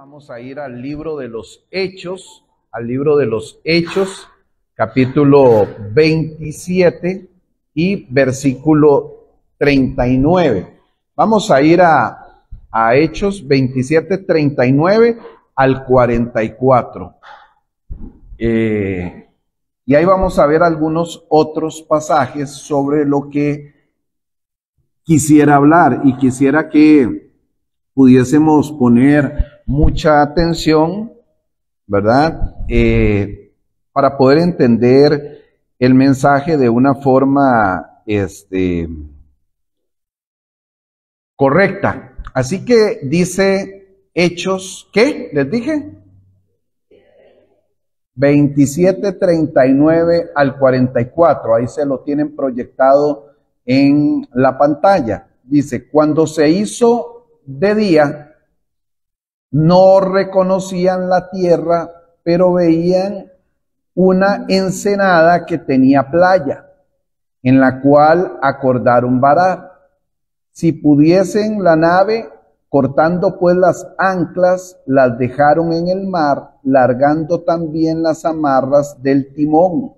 Vamos a ir al libro de los Hechos, capítulo 27 y versículo 39. Vamos a ir a Hechos 27, 39 al 44. Y ahí vamos a ver algunos otros pasajes sobre lo que quisiera hablar, y quisiera que pudiésemos poner mucha atención, ¿verdad? Para poder entender el mensaje de una forma correcta. Así que dice Hechos, ¿qué? ¿Les dije? 27, 39 al 44. Ahí se lo tienen proyectado en la pantalla. Dice: cuando se hizo de día, no reconocían la tierra, pero veían una ensenada que tenía playa, en la cual acordaron varar. Si pudiesen la nave, cortando pues las anclas, las dejaron en el mar, largando también las amarras del timón.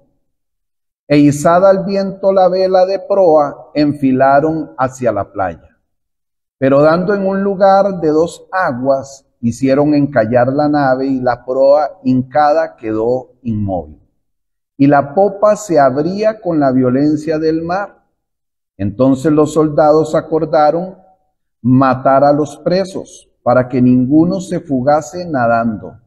E izada al viento la vela de proa, enfilaron hacia la playa. Pero dando en un lugar de dos aguas, hicieron encallar la nave, y la proa hincada quedó inmóvil. Y la popa se abría con la violencia del mar. Entonces los soldados acordaron matar a los presos, para que ninguno se fugase nadando.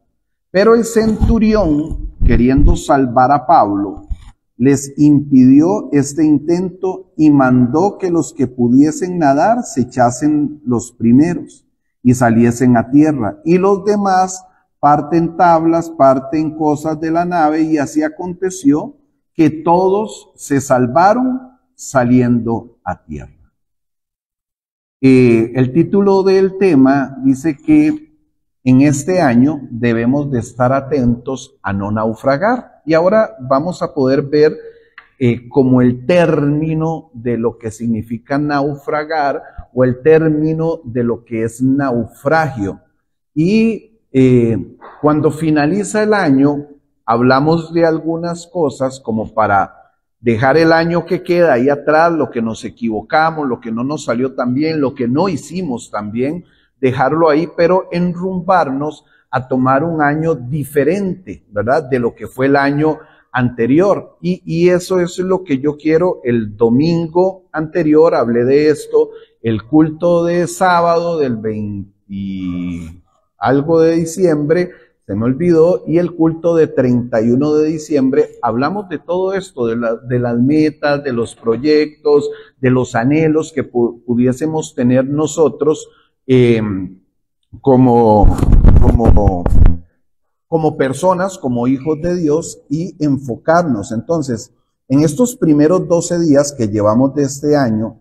Pero el centurión, queriendo salvar a Pablo, les impidió este intento y mandó que los que pudiesen nadar se echasen los primeros y saliesen a tierra, y los demás parten tablas, parten cosas de la nave, y así aconteció que todos se salvaron saliendo a tierra. El título del tema dice que en este año debemos de estar atentos a no naufragar. Y ahora vamos a poder ver como el término de lo que significa naufragar, o el término de lo que es naufragio. Y cuando finaliza el año, hablamos de algunas cosas como para dejar el año que queda ahí atrás, lo que nos equivocamos, lo que no nos salió tan bien, lo que no hicimos tan bien, dejarlo ahí, pero enrumbarnos a tomar un año diferente, ¿verdad?, de lo que fue el año anterior. Y eso es lo que yo quiero. El domingo anterior hablé de esto, el culto de sábado del 20 algo de diciembre, se me olvidó, y el culto de 31 de diciembre, hablamos de todo esto, de las metas, de los proyectos, de los anhelos que pudiésemos tener nosotros como personas, como hijos de Dios, y enfocarnos. Entonces, en estos primeros 12 días que llevamos de este año,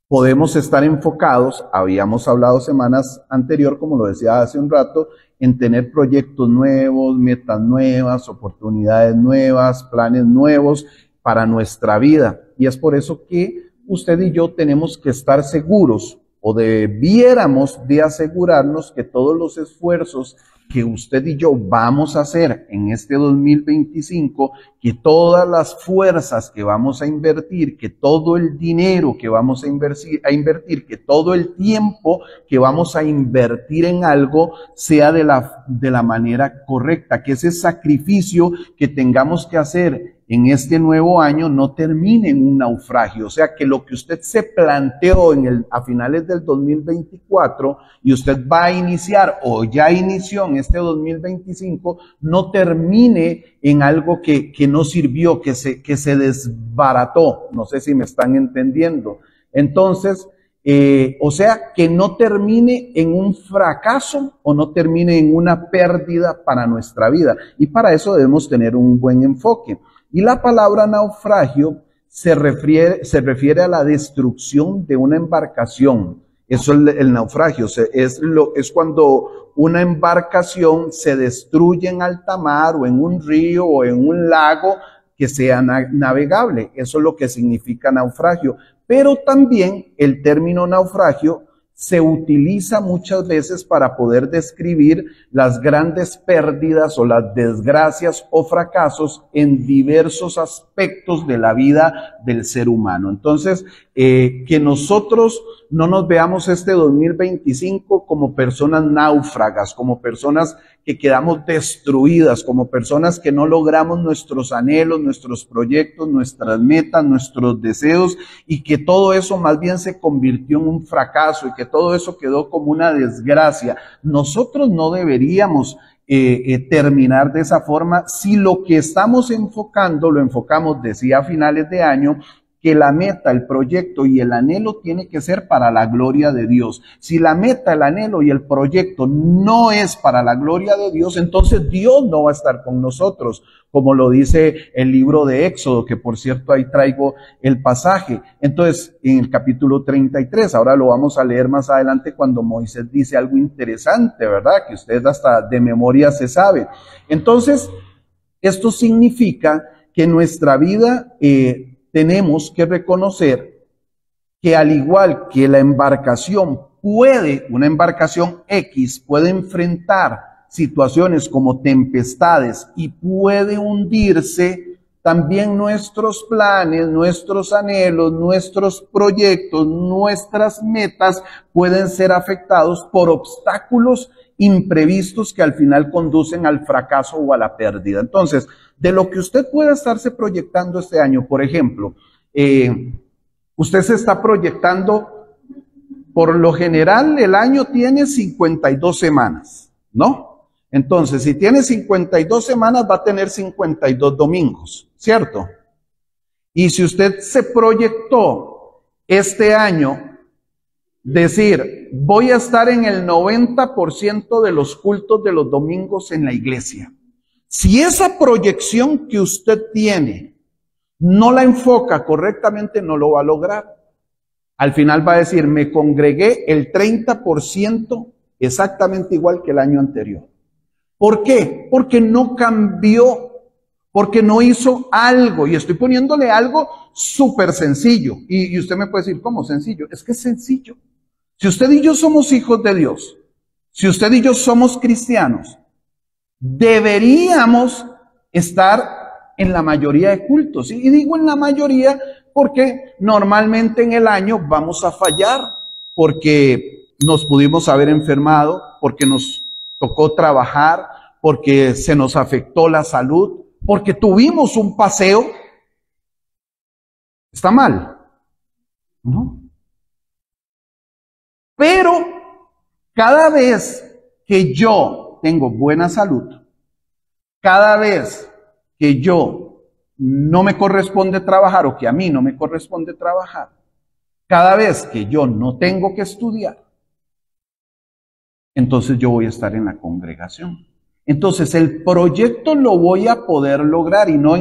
podemos estar enfocados, habíamos hablado semanas anterior, como lo decía hace un rato, en tener proyectos nuevos, metas nuevas, oportunidades nuevas, planes nuevos para nuestra vida. Y es por eso que usted y yo tenemos que estar seguros, o debiéramos de asegurarnos, que todos los esfuerzos que usted y yo vamos a hacer en este 2025, que todas las fuerzas que vamos a invertir, que todo el dinero que vamos a invertir, que todo el tiempo que vamos a invertir en algo, sea de la manera correcta, que ese sacrificio que tengamos que hacer en este nuevo año no termine en un naufragio. O sea, que lo que usted se planteó a finales del 2024 y usted va a iniciar, o ya inició en este 2025, no termine en algo que no sirvió, que se desbarató. No sé si me están entendiendo. Entonces, o sea, que no termine en un fracaso o no termine en una pérdida para nuestra vida. Y para eso debemos tener un buen enfoque. Y la palabra naufragio se refiere a la destrucción de una embarcación. Eso es el naufragio. Es cuando una embarcación se destruye en alta mar, o en un río, o en un lago que sea navegable. Eso es lo que significa naufragio. Pero también el término naufragio se utiliza muchas veces para poder describir las grandes pérdidas o las desgracias o fracasos en diversos aspectos de la vida del ser humano. Entonces, que nosotros no nos veamos este 2025 como personas náufragas, como personas que quedamos destruidas, como personas que no logramos nuestros anhelos, nuestros proyectos, nuestras metas, nuestros deseos, y que todo eso más bien se convirtió en un fracaso y que todo eso quedó como una desgracia. Nosotros no deberíamos terminar de esa forma si lo que estamos enfocando, lo enfocamos, decía a finales de año, que la meta, el proyecto y el anhelo tiene que ser para la gloria de Dios. Si la meta, el anhelo y el proyecto no es para la gloria de Dios, entonces Dios no va a estar con nosotros, como lo dice el libro de Éxodo, que por cierto ahí traigo el pasaje. Entonces, en el capítulo 33, ahora lo vamos a leer más adelante cuando Moisés dice algo interesante, ¿verdad? Que usted hasta de memoria se sabe. Entonces, esto significa que nuestra vida tenemos que reconocer que al igual que la embarcación una embarcación X puede enfrentar situaciones como tempestades y puede hundirse, también nuestros planes, nuestros anhelos, nuestros proyectos, nuestras metas pueden ser afectados por obstáculos imprevistos que al final conducen al fracaso o a la pérdida. Entonces, de lo que usted pueda estarse proyectando este año, por ejemplo, usted se está proyectando, por lo general el año tiene 52 semanas, ¿no? Entonces, si tiene 52 semanas, va a tener 52 domingos, ¿cierto? Y si usted se proyectó este año, decir, voy a estar en el 90% de los cultos de los domingos en la iglesia. Si esa proyección que usted tiene no la enfoca correctamente, no lo va a lograr. Al final va a decir, me congregué el 30% exactamente igual que el año anterior. ¿Por qué? Porque no cambió, porque no hizo algo. Y estoy poniéndole algo súper sencillo. Y usted me puede decir, ¿cómo sencillo? Es que es sencillo. Si usted y yo somos hijos de Dios, si usted y yo somos cristianos, deberíamos estar en la mayoría de cultos. Y digo en la mayoría porque normalmente en el año vamos a fallar, porque nos pudimos haber enfermado, porque nos tocó trabajar, porque se nos afectó la salud, porque tuvimos un paseo. ¿Está mal? ¿No? Pero cada vez que yo tengo buena salud, cada vez que yo no me corresponde trabajar o que a mí no me corresponde trabajar, cada vez que yo no tengo que estudiar, entonces yo voy a estar en la congregación. Entonces el proyecto lo voy a poder lograr y no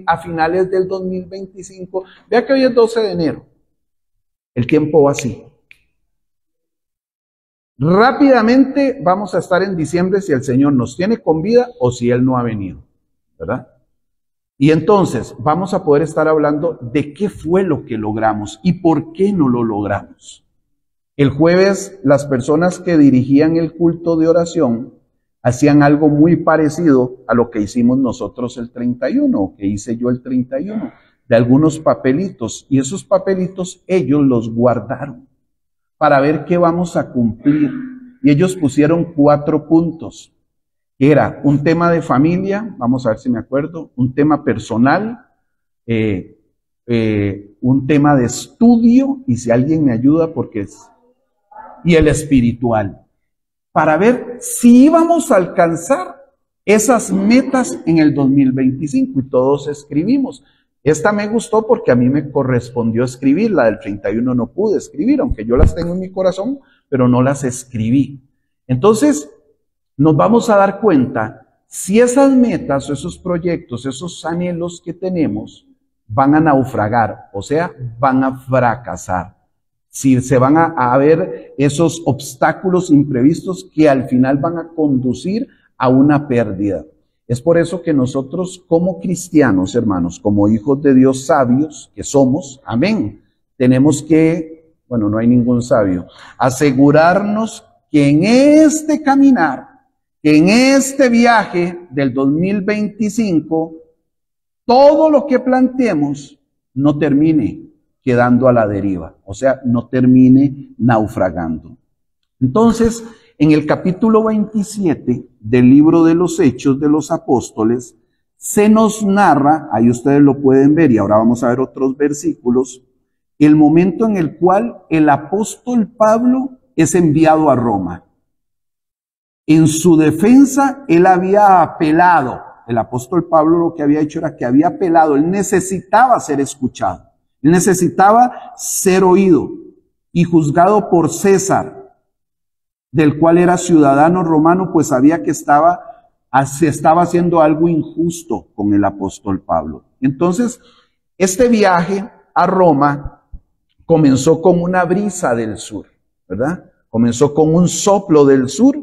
a finales del 2025. Vea que hoy es 12 de enero. El tiempo va así. Rápidamente vamos a estar en diciembre si el Señor nos tiene con vida o si Él no ha venido, ¿verdad? Y entonces vamos a poder estar hablando de qué fue lo que logramos y por qué no lo logramos. El jueves las personas que dirigían el culto de oración hacían algo muy parecido a lo que hicimos nosotros el 31, o que hice yo el 31, de algunos papelitos, y esos papelitos ellos los guardaron para ver qué vamos a cumplir. Y ellos pusieron 4 puntos. Era un tema de familia, vamos a ver si me acuerdo, un tema personal, un tema de estudio, y si alguien me ayuda y el espiritual, para ver si íbamos a alcanzar esas metas en el 2025, y todos escribimos. Esta me gustó porque a mí me correspondió escribir, la del 31 no pude escribir, aunque yo las tengo en mi corazón, pero no las escribí. Entonces, nos vamos a dar cuenta si esas metas o esos proyectos, esos anhelos que tenemos van a naufragar, o sea, van a fracasar. Si se van a ver esos obstáculos imprevistos que al final van a conducir a una pérdida. Es por eso que nosotros como cristianos, hermanos, como hijos de Dios sabios que somos, amén, tenemos que bueno, no hay ningún sabio, asegurarnos que en este caminar, que en este viaje del 2025, todo lo que planteemos no termine quedando a la deriva, o sea, no termine naufragando. Entonces, en el capítulo 27 del libro de los Hechos de los Apóstoles, se nos narra, ahí ustedes lo pueden ver y ahora vamos a ver otros versículos, el momento en el cual el apóstol Pablo es enviado a Roma. En su defensa, él había apelado, el apóstol Pablo lo que había hecho era que había apelado, él necesitaba ser escuchado, él necesitaba ser oído y juzgado por César, del cual era ciudadano romano, pues sabía que se estaba haciendo algo injusto con el apóstol Pablo. Entonces, este viaje a Roma comenzó con una brisa del sur, ¿verdad? Comenzó con un soplo del sur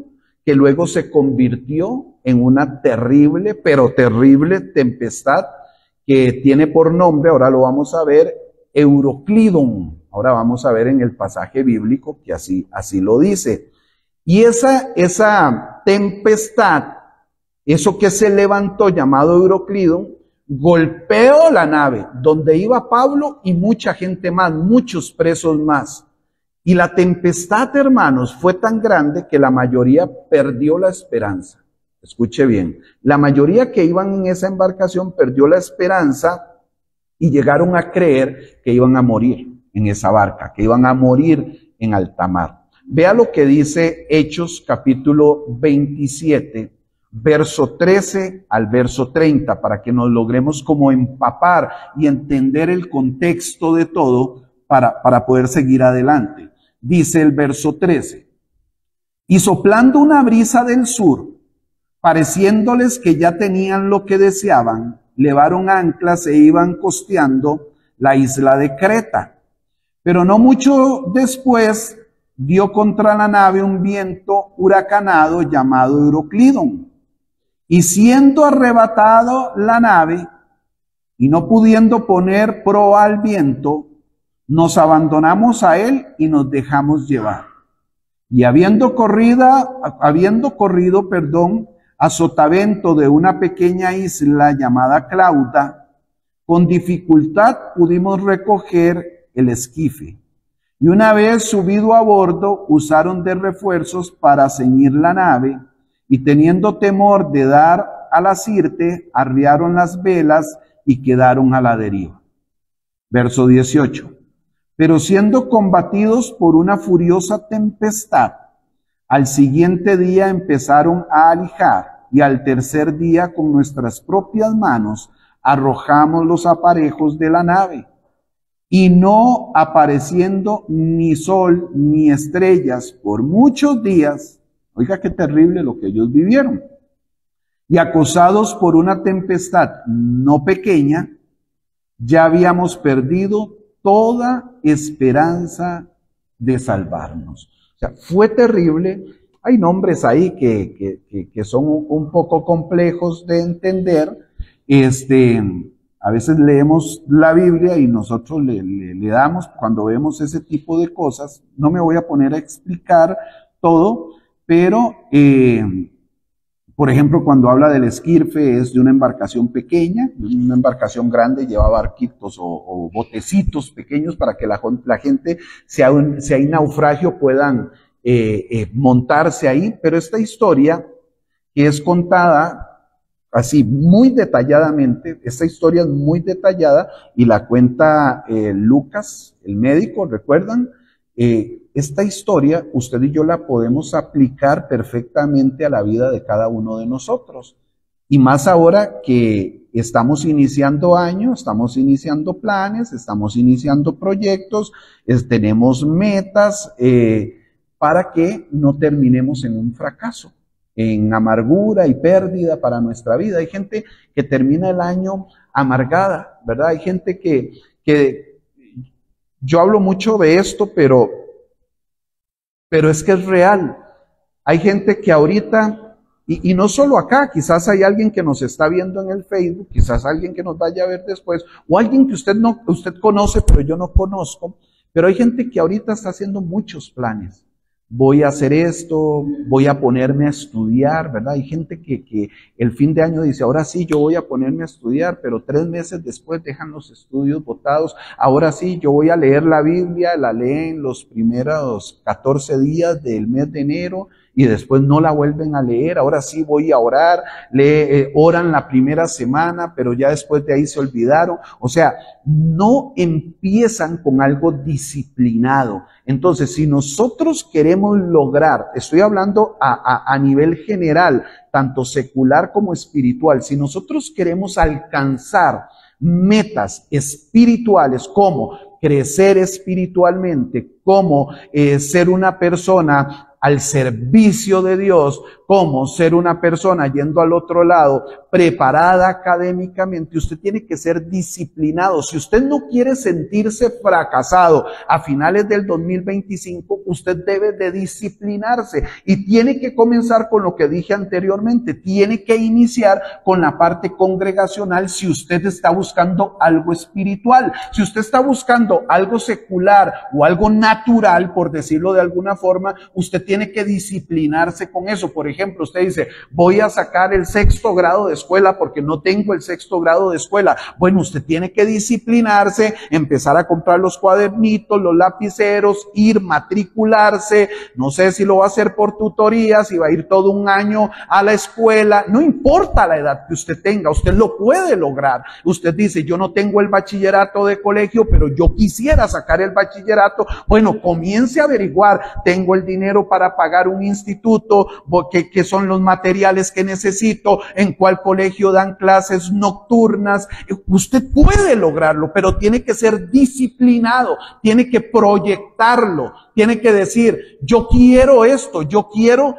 que luego se convirtió en una terrible, pero terrible tempestad que tiene por nombre, ahora lo vamos a ver, Euroclydon. Ahora vamos a ver en el pasaje bíblico que así lo dice. Y esa tempestad, eso que se levantó llamado Euroclydon, golpeó la nave donde iba Pablo y mucha gente más, muchos presos más. Y la tempestad, hermanos, fue tan grande que la mayoría perdió la esperanza. Escuche bien, la mayoría que iban en esa embarcación perdió la esperanza y llegaron a creer que iban a morir en esa barca, que iban a morir en alta mar. Vea lo que dice Hechos capítulo 27, verso 13 al verso 30, para que nos logremos como empapar y entender el contexto de todo para poder seguir adelante. Dice el verso 13, y soplando una brisa del sur, pareciéndoles que ya tenían lo que deseaban, levaron anclas e iban costeando la isla de Creta. Pero no mucho después dio contra la nave un viento huracanado llamado Euroclydon, y siendo arrebatado la nave y no pudiendo poner proa al viento, nos abandonamos a él y nos dejamos llevar. Y habiendo corrido, a sotavento de una pequeña isla llamada Clauda, con dificultad pudimos recoger el esquife. Y una vez subido a bordo, usaron de refuerzos para ceñir la nave, y teniendo temor de dar a la sirte, arriaron las velas y quedaron a la deriva. Verso 18. Pero siendo combatidos por una furiosa tempestad, al siguiente día empezaron a alijar, y al tercer día con nuestras propias manos arrojamos los aparejos de la nave, y no apareciendo ni sol ni estrellas por muchos días, oiga qué terrible lo que ellos vivieron, y acosados por una tempestad no pequeña, ya habíamos perdido toda esperanza de salvarnos. O sea, fue terrible. Hay nombres ahí que son un poco complejos de entender. A veces leemos la Biblia y nosotros le damos, cuando vemos ese tipo de cosas, no me voy a poner a explicar todo, pero por ejemplo, cuando habla del esquirfe es de una embarcación pequeña, una embarcación grande lleva barquitos o botecitos pequeños para que la gente, si hay naufragio, puedan montarse ahí. Pero esta historia que es contada así muy detalladamente, esta historia es muy detallada y la cuenta Lucas, el médico, ¿recuerdan? Esta historia, usted y yo la podemos aplicar perfectamente a la vida de cada uno de nosotros. Y más ahora que estamos iniciando años, estamos iniciando planes, estamos iniciando proyectos, tenemos metas para que no terminemos en un fracaso, en amargura y pérdida para nuestra vida. Hay gente que termina el año amargada, ¿verdad? Hay gente que yo hablo mucho de esto, pero es que es real. Hay gente que ahorita, y no solo acá, quizás hay alguien que nos está viendo en el Facebook, quizás alguien que nos vaya a ver después, o alguien que usted conoce, pero yo no conozco, Pero hay gente que ahorita está haciendo muchos planes. Voy a hacer esto, voy a ponerme a estudiar, ¿verdad? Hay gente que el fin de año dice, ahora sí, yo voy a ponerme a estudiar, pero 3 meses después dejan los estudios botados. Ahora sí, yo voy a leer la Biblia, la leen los primeros 14 días del mes de enero y después no la vuelven a leer. Ahora sí voy a orar, oran la primera semana, pero ya después de ahí se olvidaron. O sea, no empiezan con algo disciplinado. Entonces, si nosotros queremos lograr, estoy hablando a nivel general, tanto secular como espiritual, si nosotros queremos alcanzar metas espirituales como crecer espiritualmente, como ser una persona al servicio de Dios, como ser una persona yendo al otro lado, preparada académicamente, usted tiene que ser disciplinado. Si usted no quiere sentirse fracasado a finales del 2025, usted debe de disciplinarse y tiene que comenzar con lo que dije anteriormente, tiene que iniciar con la parte congregacional si usted está buscando algo espiritual. Si usted está buscando algo secular o algo natural, por decirlo de alguna forma, usted tiene que disciplinarse con eso. Por ejemplo, usted dice, voy a sacar el 6º grado de escuela porque no tengo el 6º grado de escuela. Bueno, usted tiene que disciplinarse, empezar a comprar los cuadernitos, los lapiceros, ir, matricularse. No sé si lo va a hacer por tutorías, si va a ir todo un año a la escuela. No importa la edad que usted tenga, usted lo puede lograr. Usted dice, yo no tengo el bachillerato de colegio, pero yo quisiera sacar el bachillerato. Bueno, comience a averiguar, tengo el dinero para pagar un instituto, qué son los materiales que necesito, en cuál colegio dan clases nocturnas. Usted puede lograrlo, pero tiene que ser disciplinado, tiene que proyectarlo, tiene que decir, yo quiero esto, yo quiero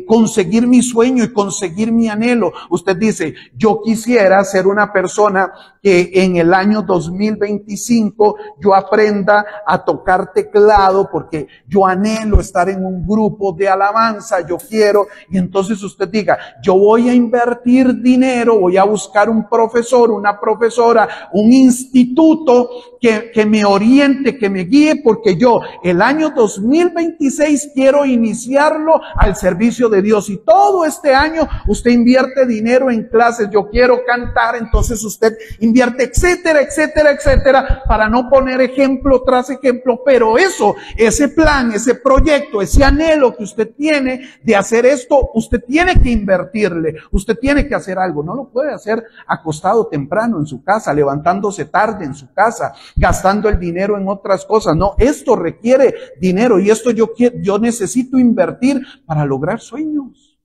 conseguir mi sueño y conseguir mi anhelo. Usted dice, yo quisiera ser una persona que en el año 2025 yo aprenda a tocar teclado porque yo anhelo estar en un grupo de alabanza, yo quiero. Y entonces usted diga, yo voy a invertir dinero, voy a buscar un profesor, una profesora, un instituto que me oriente, que me guíe, porque yo el año 2026 quiero iniciarlo al servicio de Dios. Y todo este año usted invierte dinero en clases, yo quiero cantar, entonces usted invierte, etcétera, etcétera, etcétera, para no poner ejemplo tras ejemplo. Pero eso, ese plan, ese proyecto, ese anhelo que usted tiene de hacer esto, usted tiene que invertirle, usted tiene que hacer algo. No lo puede hacer acostado temprano en su casa, levantándose tarde en su casa, gastando el dinero en otras cosas. No, esto requiere dinero y esto yo necesito invertir para lograr sueños.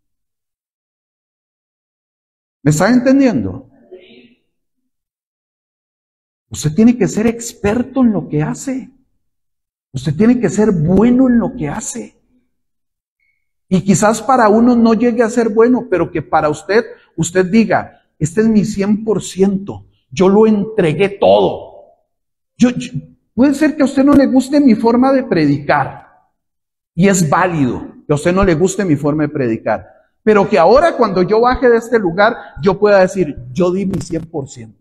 ¿Me está entendiendo? Usted tiene que ser experto en lo que hace. Usted tiene que ser bueno en lo que hace. Y quizás para uno no llegue a ser bueno, pero que para usted diga, este es mi 100%, yo lo entregué todo. Puede ser que a usted no le guste mi forma de predicar, y es válido que a usted no le guste mi forma de predicar, pero que ahora cuando yo baje de este lugar, yo pueda decir, yo di mi 100%.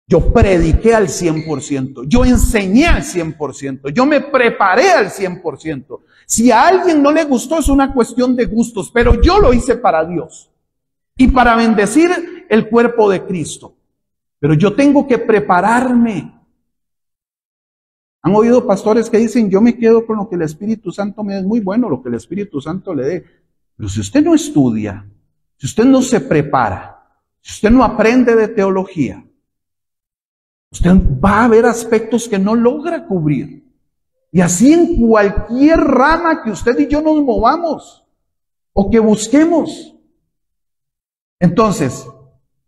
Yo prediqué al 100%, yo enseñé al 100%, yo me preparé al 100%. Si a alguien no le gustó es una cuestión de gustos, pero yo lo hice para Dios y para bendecir el cuerpo de Cristo. Pero yo tengo que prepararme. ¿Han oído pastores que dicen, yo me quedo con lo que el Espíritu Santo me dé? Es muy bueno lo que el Espíritu Santo le dé. Pero si usted no estudia, si usted no se prepara, si usted no aprende de teología, usted va a ver aspectos que no logra cubrir. Y así en cualquier rama que usted y yo nos movamos o que busquemos. Entonces,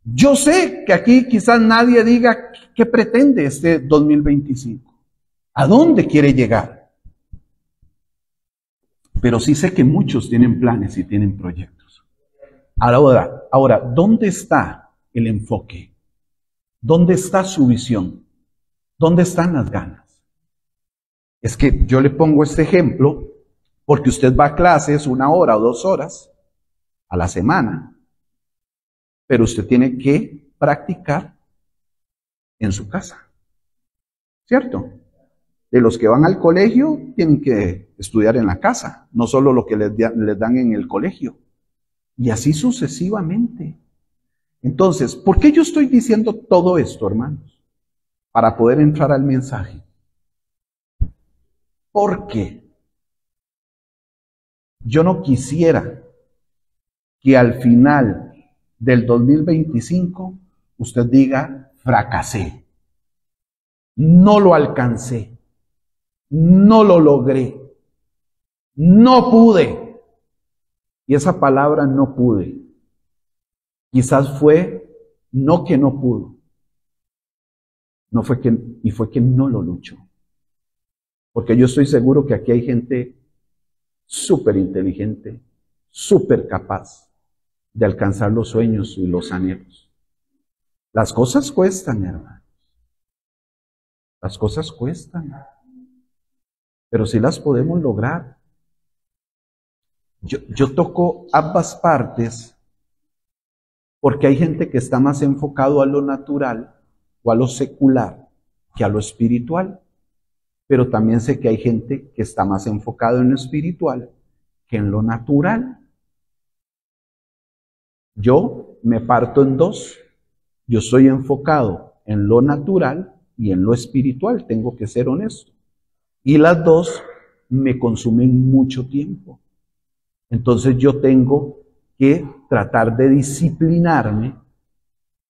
yo sé que aquí quizás nadie diga qué pretende este 2025. ¿A dónde quiere llegar? Pero sí sé que muchos tienen planes y tienen proyectos. Ahora, ¿dónde está el enfoque? ¿Dónde está su visión? ¿Dónde están las ganas? Es que yo le pongo este ejemplo porque usted va a clases 1 hora o 2 horas a la semana, pero usted tiene que practicar en su casa, ¿cierto? de los que van al colegio tienen que estudiar en la casa, no solo lo que les dan en el colegio. Y así sucesivamente. Entonces, ¿por qué yo estoy diciendo todo esto, hermanos? Para poder entrar al mensaje. Porque yo no quisiera que al final del 2025 usted diga, fracasé, no lo alcancé, no lo logré, no pude. Y esa palabra no pude, quizás fue no que no pudo, fue que no lo luchó. Porque yo estoy seguro que aquí hay gente súper inteligente, súper capaz de alcanzar los sueños y los anhelos. Las cosas cuestan, hermanos. Las cosas cuestan. Pero sí las podemos lograr. Yo toco ambas partes porque hay gente que está más enfocado a lo natural o a lo secular que a lo espiritual. Pero también sé que hay gente que está más enfocado en lo espiritual que en lo natural. Yo me parto en dos. Yo soy enfocado en lo natural y en lo espiritual, tengo que ser honesto. Y las dos me consumen mucho tiempo. Entonces yo tengo que tratar de disciplinarme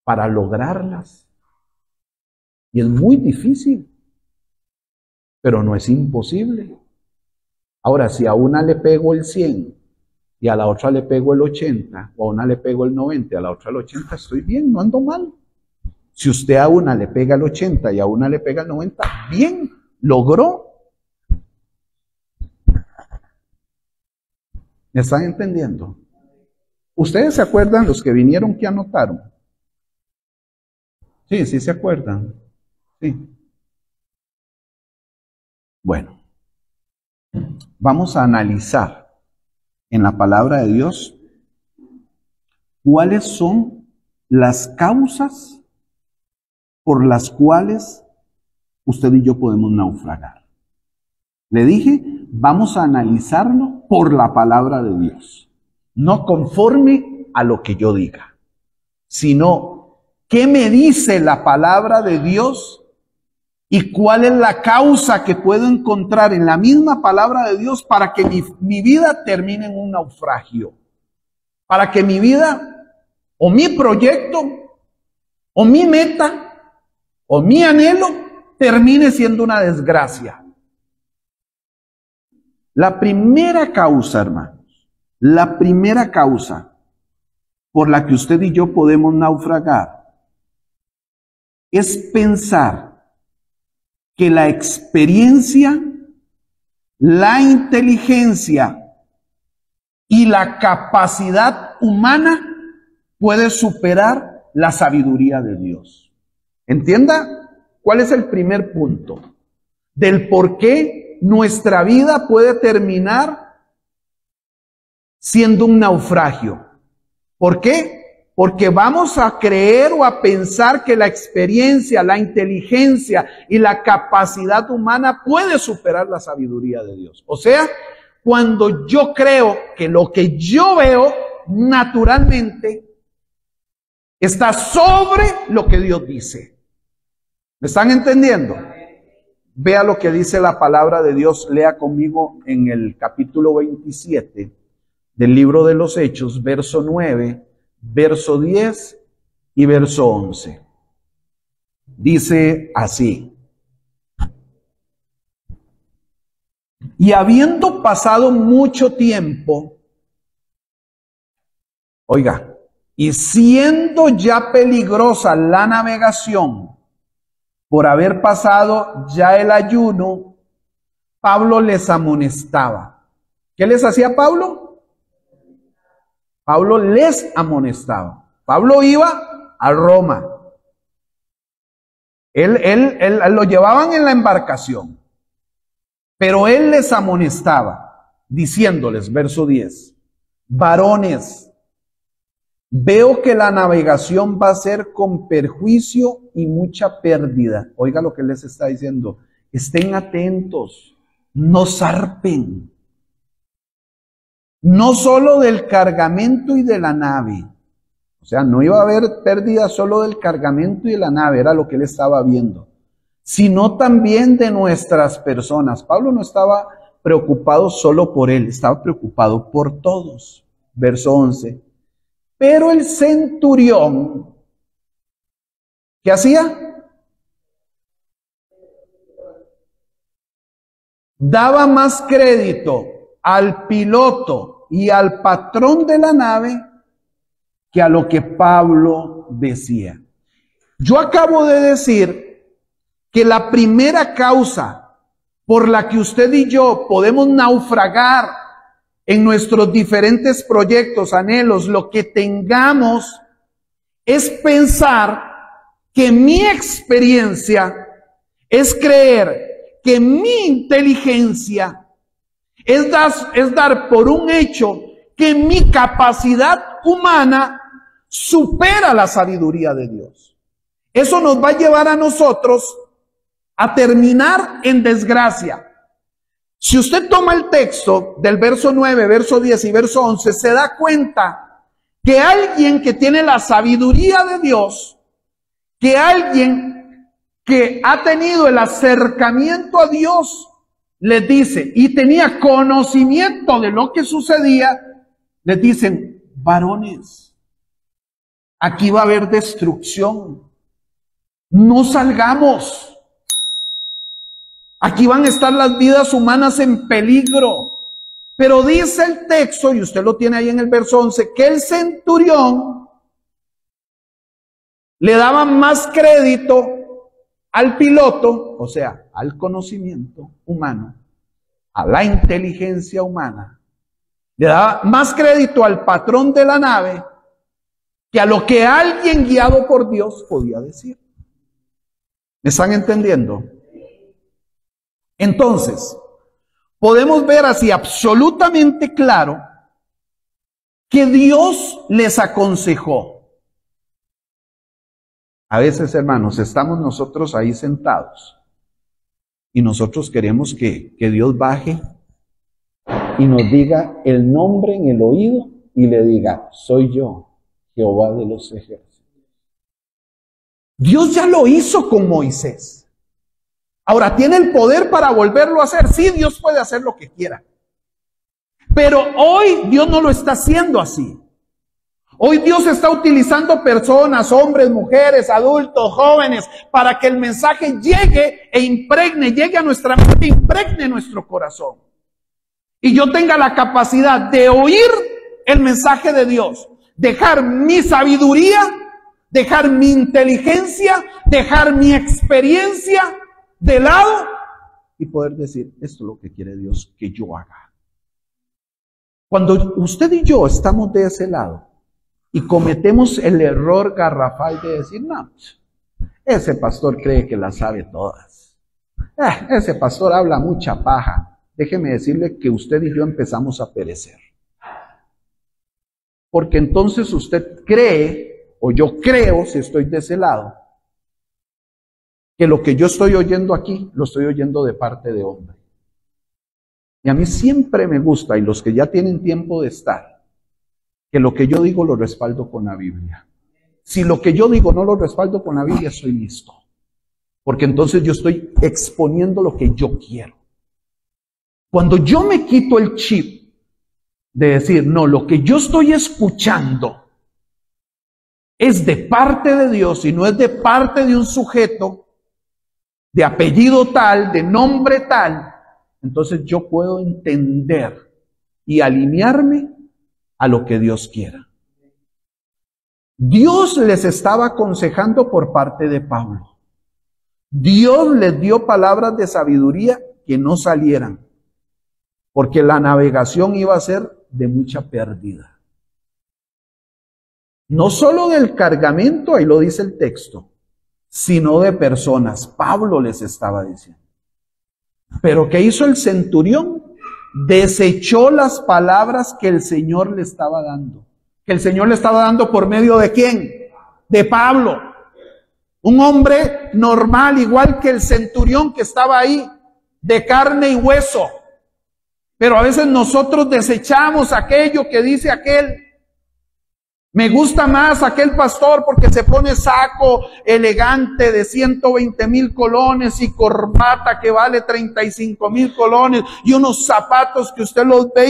para lograrlas. Y es muy difícil, pero no es imposible. Ahora, si a una le pego el 100 y a la otra le pego el 80, o a una le pego el 90 y a la otra el 80, estoy bien, no ando mal. Si usted a una le pega el 80 y a una le pega el 90, bien, logró. ¿Me están entendiendo? ¿Ustedes se acuerdan los que vinieron que anotaron? Sí, sí se acuerdan. Sí. Bueno, vamos a analizar en la palabra de Dios cuáles son las causas por las cuales usted y yo podemos naufragar. Le dije, vamos a analizarlo por la palabra de Dios, no conforme a lo que yo diga, sino qué me dice la palabra de Dios y cuál es la causa que puedo encontrar en la misma palabra de Dios para que mi vida termine en un naufragio, para que mi vida o mi proyecto o mi meta o mi anhelo termine siendo una desgracia. La primera causa, hermanos, la primera causa por la que usted y yo podemos naufragar es pensar que la experiencia, la inteligencia y la capacidad humana puede superar la sabiduría de Dios. ¿Entienda cuál es el primer punto del por qué nuestra vida puede terminar siendo un naufragio? ¿Por qué? Porque vamos a creer o a pensar que la experiencia, la inteligencia y la capacidad humana puede superar la sabiduría de Dios. O sea, cuando yo creo que lo que yo veo naturalmente está sobre lo que Dios dice. ¿Me están entendiendo? Vea lo que dice la palabra de Dios. Lea conmigo en el capítulo 27 del libro de los Hechos, verso 9, verso 10 y verso 11. Dice así: y habiendo pasado mucho tiempo, oiga, y siendo ya peligrosa la navegación, por haber pasado ya el ayuno, Pablo les amonestaba. ¿Qué les hacía Pablo? Pablo les amonestaba. Pablo iba a Roma. Él lo llevaban en la embarcación, pero él les amonestaba, diciéndoles, verso 10, varones, veo que la navegación va a ser con perjuicio y mucha pérdida. Oiga lo que les está diciendo. estén atentos, no zarpen. No solo del cargamento y de la nave. O sea, no iba a haber pérdida solo del cargamento y de la nave, era lo que él estaba viendo, sino también de nuestras personas. Pablo no estaba preocupado solo por él, estaba preocupado por todos. Verso 11. Pero el centurión, ¿qué hacía? Daba más crédito al piloto y al patrón de la nave que a lo que Pablo decía. Yo acabo de decir que la primera causa por la que usted y yo podemos naufragar en nuestros diferentes proyectos, anhelos, lo que tengamos, es pensar que mi experiencia, es creer que mi inteligencia es dar por un hecho que mi capacidad humana supera la sabiduría de Dios. Eso nos va a llevar a nosotros a terminar en desgracia. Si usted toma el texto del verso 9, verso 10 y verso 11, se da cuenta que alguien que tiene la sabiduría de Dios, que alguien que ha tenido el acercamiento a Dios, les dice, y tenía conocimiento de lo que sucedía, les dicen, varones, aquí va a haber destrucción, no salgamos. Aquí van a estar las vidas humanas en peligro. Pero dice el texto, y usted lo tiene ahí en el verso 11, que el centurión le daba más crédito al piloto, o sea, al conocimiento humano, a la inteligencia humana. Le daba más crédito al patrón de la nave que a lo que alguien guiado por Dios podía decir. ¿Me están entendiendo? Entonces, podemos ver así absolutamente claro que Dios les aconsejó. A veces, hermanos, estamos nosotros ahí sentados y nosotros queremos que Dios baje y nos diga el nombre en el oído y le diga, soy yo, Jehová de los ejércitos. Dios ya lo hizo con Moisés. Ahora, ¿tiene el poder para volverlo a hacer? Sí, Dios puede hacer lo que quiera. Pero hoy Dios no lo está haciendo así. Hoy Dios está utilizando personas, hombres, mujeres, adultos, jóvenes, para que el mensaje llegue e impregne, llegue a nuestra mente, impregne nuestro corazón. Y yo tenga la capacidad de oír el mensaje de Dios, dejar mi sabiduría, dejar mi inteligencia, dejar mi experiencia de lado y poder decir, esto es lo que quiere Dios que yo haga. Cuando usted y yo estamos de ese lado y cometemos el error garrafal de decir, no, ese pastor cree que las sabe todas. Ese pastor habla mucha paja. Déjeme decirle que usted y yo empezamos a perecer. Porque entonces usted cree, o yo creo, si estoy de ese lado, que lo que yo estoy oyendo aquí, lo estoy oyendo de parte de hombre. Y a mí siempre me gusta, y los que ya tienen tiempo de estar, que lo que yo digo lo respaldo con la Biblia. Si lo que yo digo no lo respaldo con la Biblia, soy listo. Porque entonces yo estoy exponiendo lo que yo quiero. Cuando yo me quito el chip de decir, no, lo que yo estoy escuchando es de parte de Dios y no es de parte de un sujeto de apellido tal, de nombre tal, entonces yo puedo entender y alinearme a lo que Dios quiera. Dios les estaba aconsejando por parte de Pablo. Dios les dio palabras de sabiduría que no salieran, porque la navegación iba a ser de mucha pérdida. No solo del cargamento, ahí lo dice el texto, sino de personas. Pablo les estaba diciendo. Pero ¿qué hizo el centurión? Desechó las palabras que el Señor le estaba dando. Que el Señor le estaba dando por medio de ¿quién? De Pablo. Un hombre normal, igual que el centurión que estaba ahí, de carne y hueso. Pero a veces nosotros desechamos aquello que dice aquel. Me gusta más aquel pastor porque se pone saco elegante de 120,000 colones y corbata que vale 35,000 colones y unos zapatos que usted los ve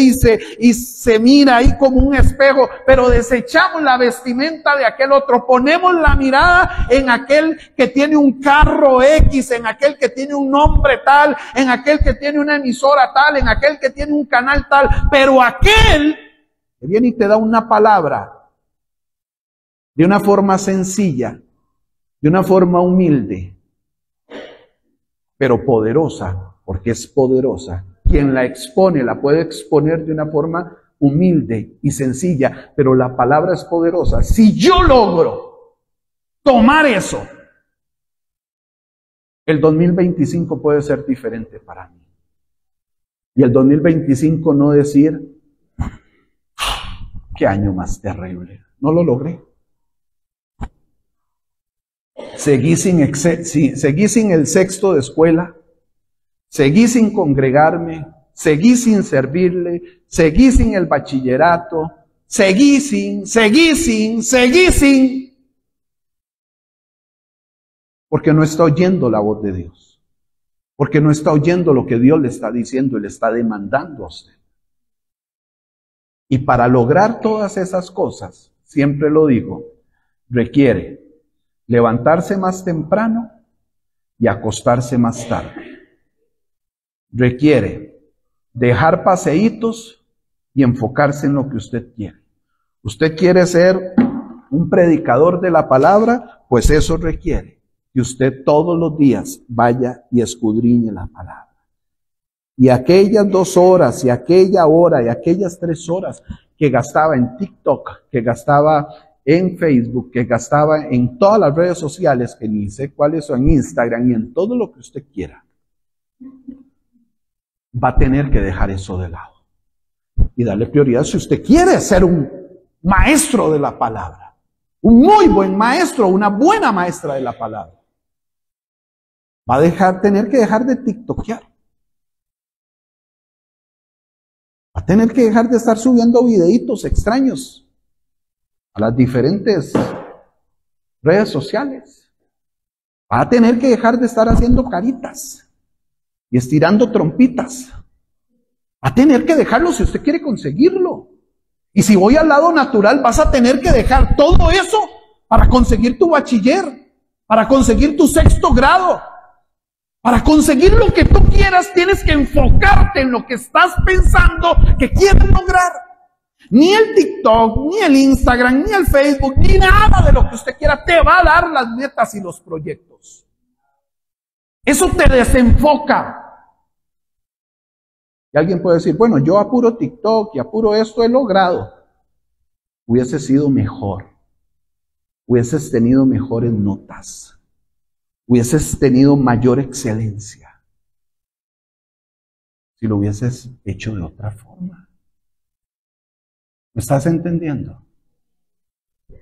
y se mira ahí como un espejo, pero desechamos la vestimenta de aquel otro. Ponemos la mirada en aquel que tiene un carro X, en aquel que tiene un nombre tal, en aquel que tiene una emisora tal, en aquel que tiene un canal tal, pero aquel que viene y te da una palabra de una forma sencilla, de una forma humilde, pero poderosa, porque es poderosa. Quien la expone, la puede exponer de una forma humilde y sencilla, pero la palabra es poderosa. Si yo logro tomar eso, el 2025 puede ser diferente para mí. Y el 2025 no decir, qué año más terrible, no lo logré. Seguí sin el sexto de escuela, seguí sin congregarme, seguí sin servirle, seguí sin el bachillerato, seguí sin, porque no está oyendo la voz de Dios, porque no está oyendo lo que Dios le está diciendo y le está demandando a usted. Y para lograr todas esas cosas, siempre lo digo, requiere levantarse más temprano y acostarse más tarde. Requiere dejar paseitos y enfocarse en lo que usted quiere. ¿Usted quiere ser un predicador de la palabra? Pues eso requiere que usted todos los días vaya y escudriñe la palabra. Y aquellas 2 horas, y aquella hora, y aquellas 3 horas que gastaba en TikTok, que gastaba en Facebook, que gastaba en todas las redes sociales, que ni sé cuáles son, en Instagram y en todo lo que usted quiera, va a tener que dejar eso de lado y darle prioridad si usted quiere ser un maestro de la palabra, un muy buen maestro, una buena maestra de la palabra. Va a tener que dejar de tiktokear. Va a tener que dejar de estar subiendo videitos extraños a las diferentes redes sociales. Va a tener que dejar de estar haciendo caritas y estirando trompitas. Va a tener que dejarlo si usted quiere conseguirlo. Y si voy al lado natural, vas a tener que dejar todo eso para conseguir tu bachiller, para conseguir tu 6º grado. Para conseguir lo que tú quieras, tienes que enfocarte en lo que estás pensando que quieres lograr. Ni el TikTok, ni el Instagram, ni el Facebook, ni nada de lo que usted quiera te va a dar las metas y los proyectos. Eso te desenfoca. Y alguien puede decir, bueno, yo a puro TikTok y a puro esto he logrado. Hubiese sido mejor. Hubieses tenido mejores notas. Hubieses tenido mayor excelencia si lo hubieses hecho de otra forma. ¿Me estás entendiendo?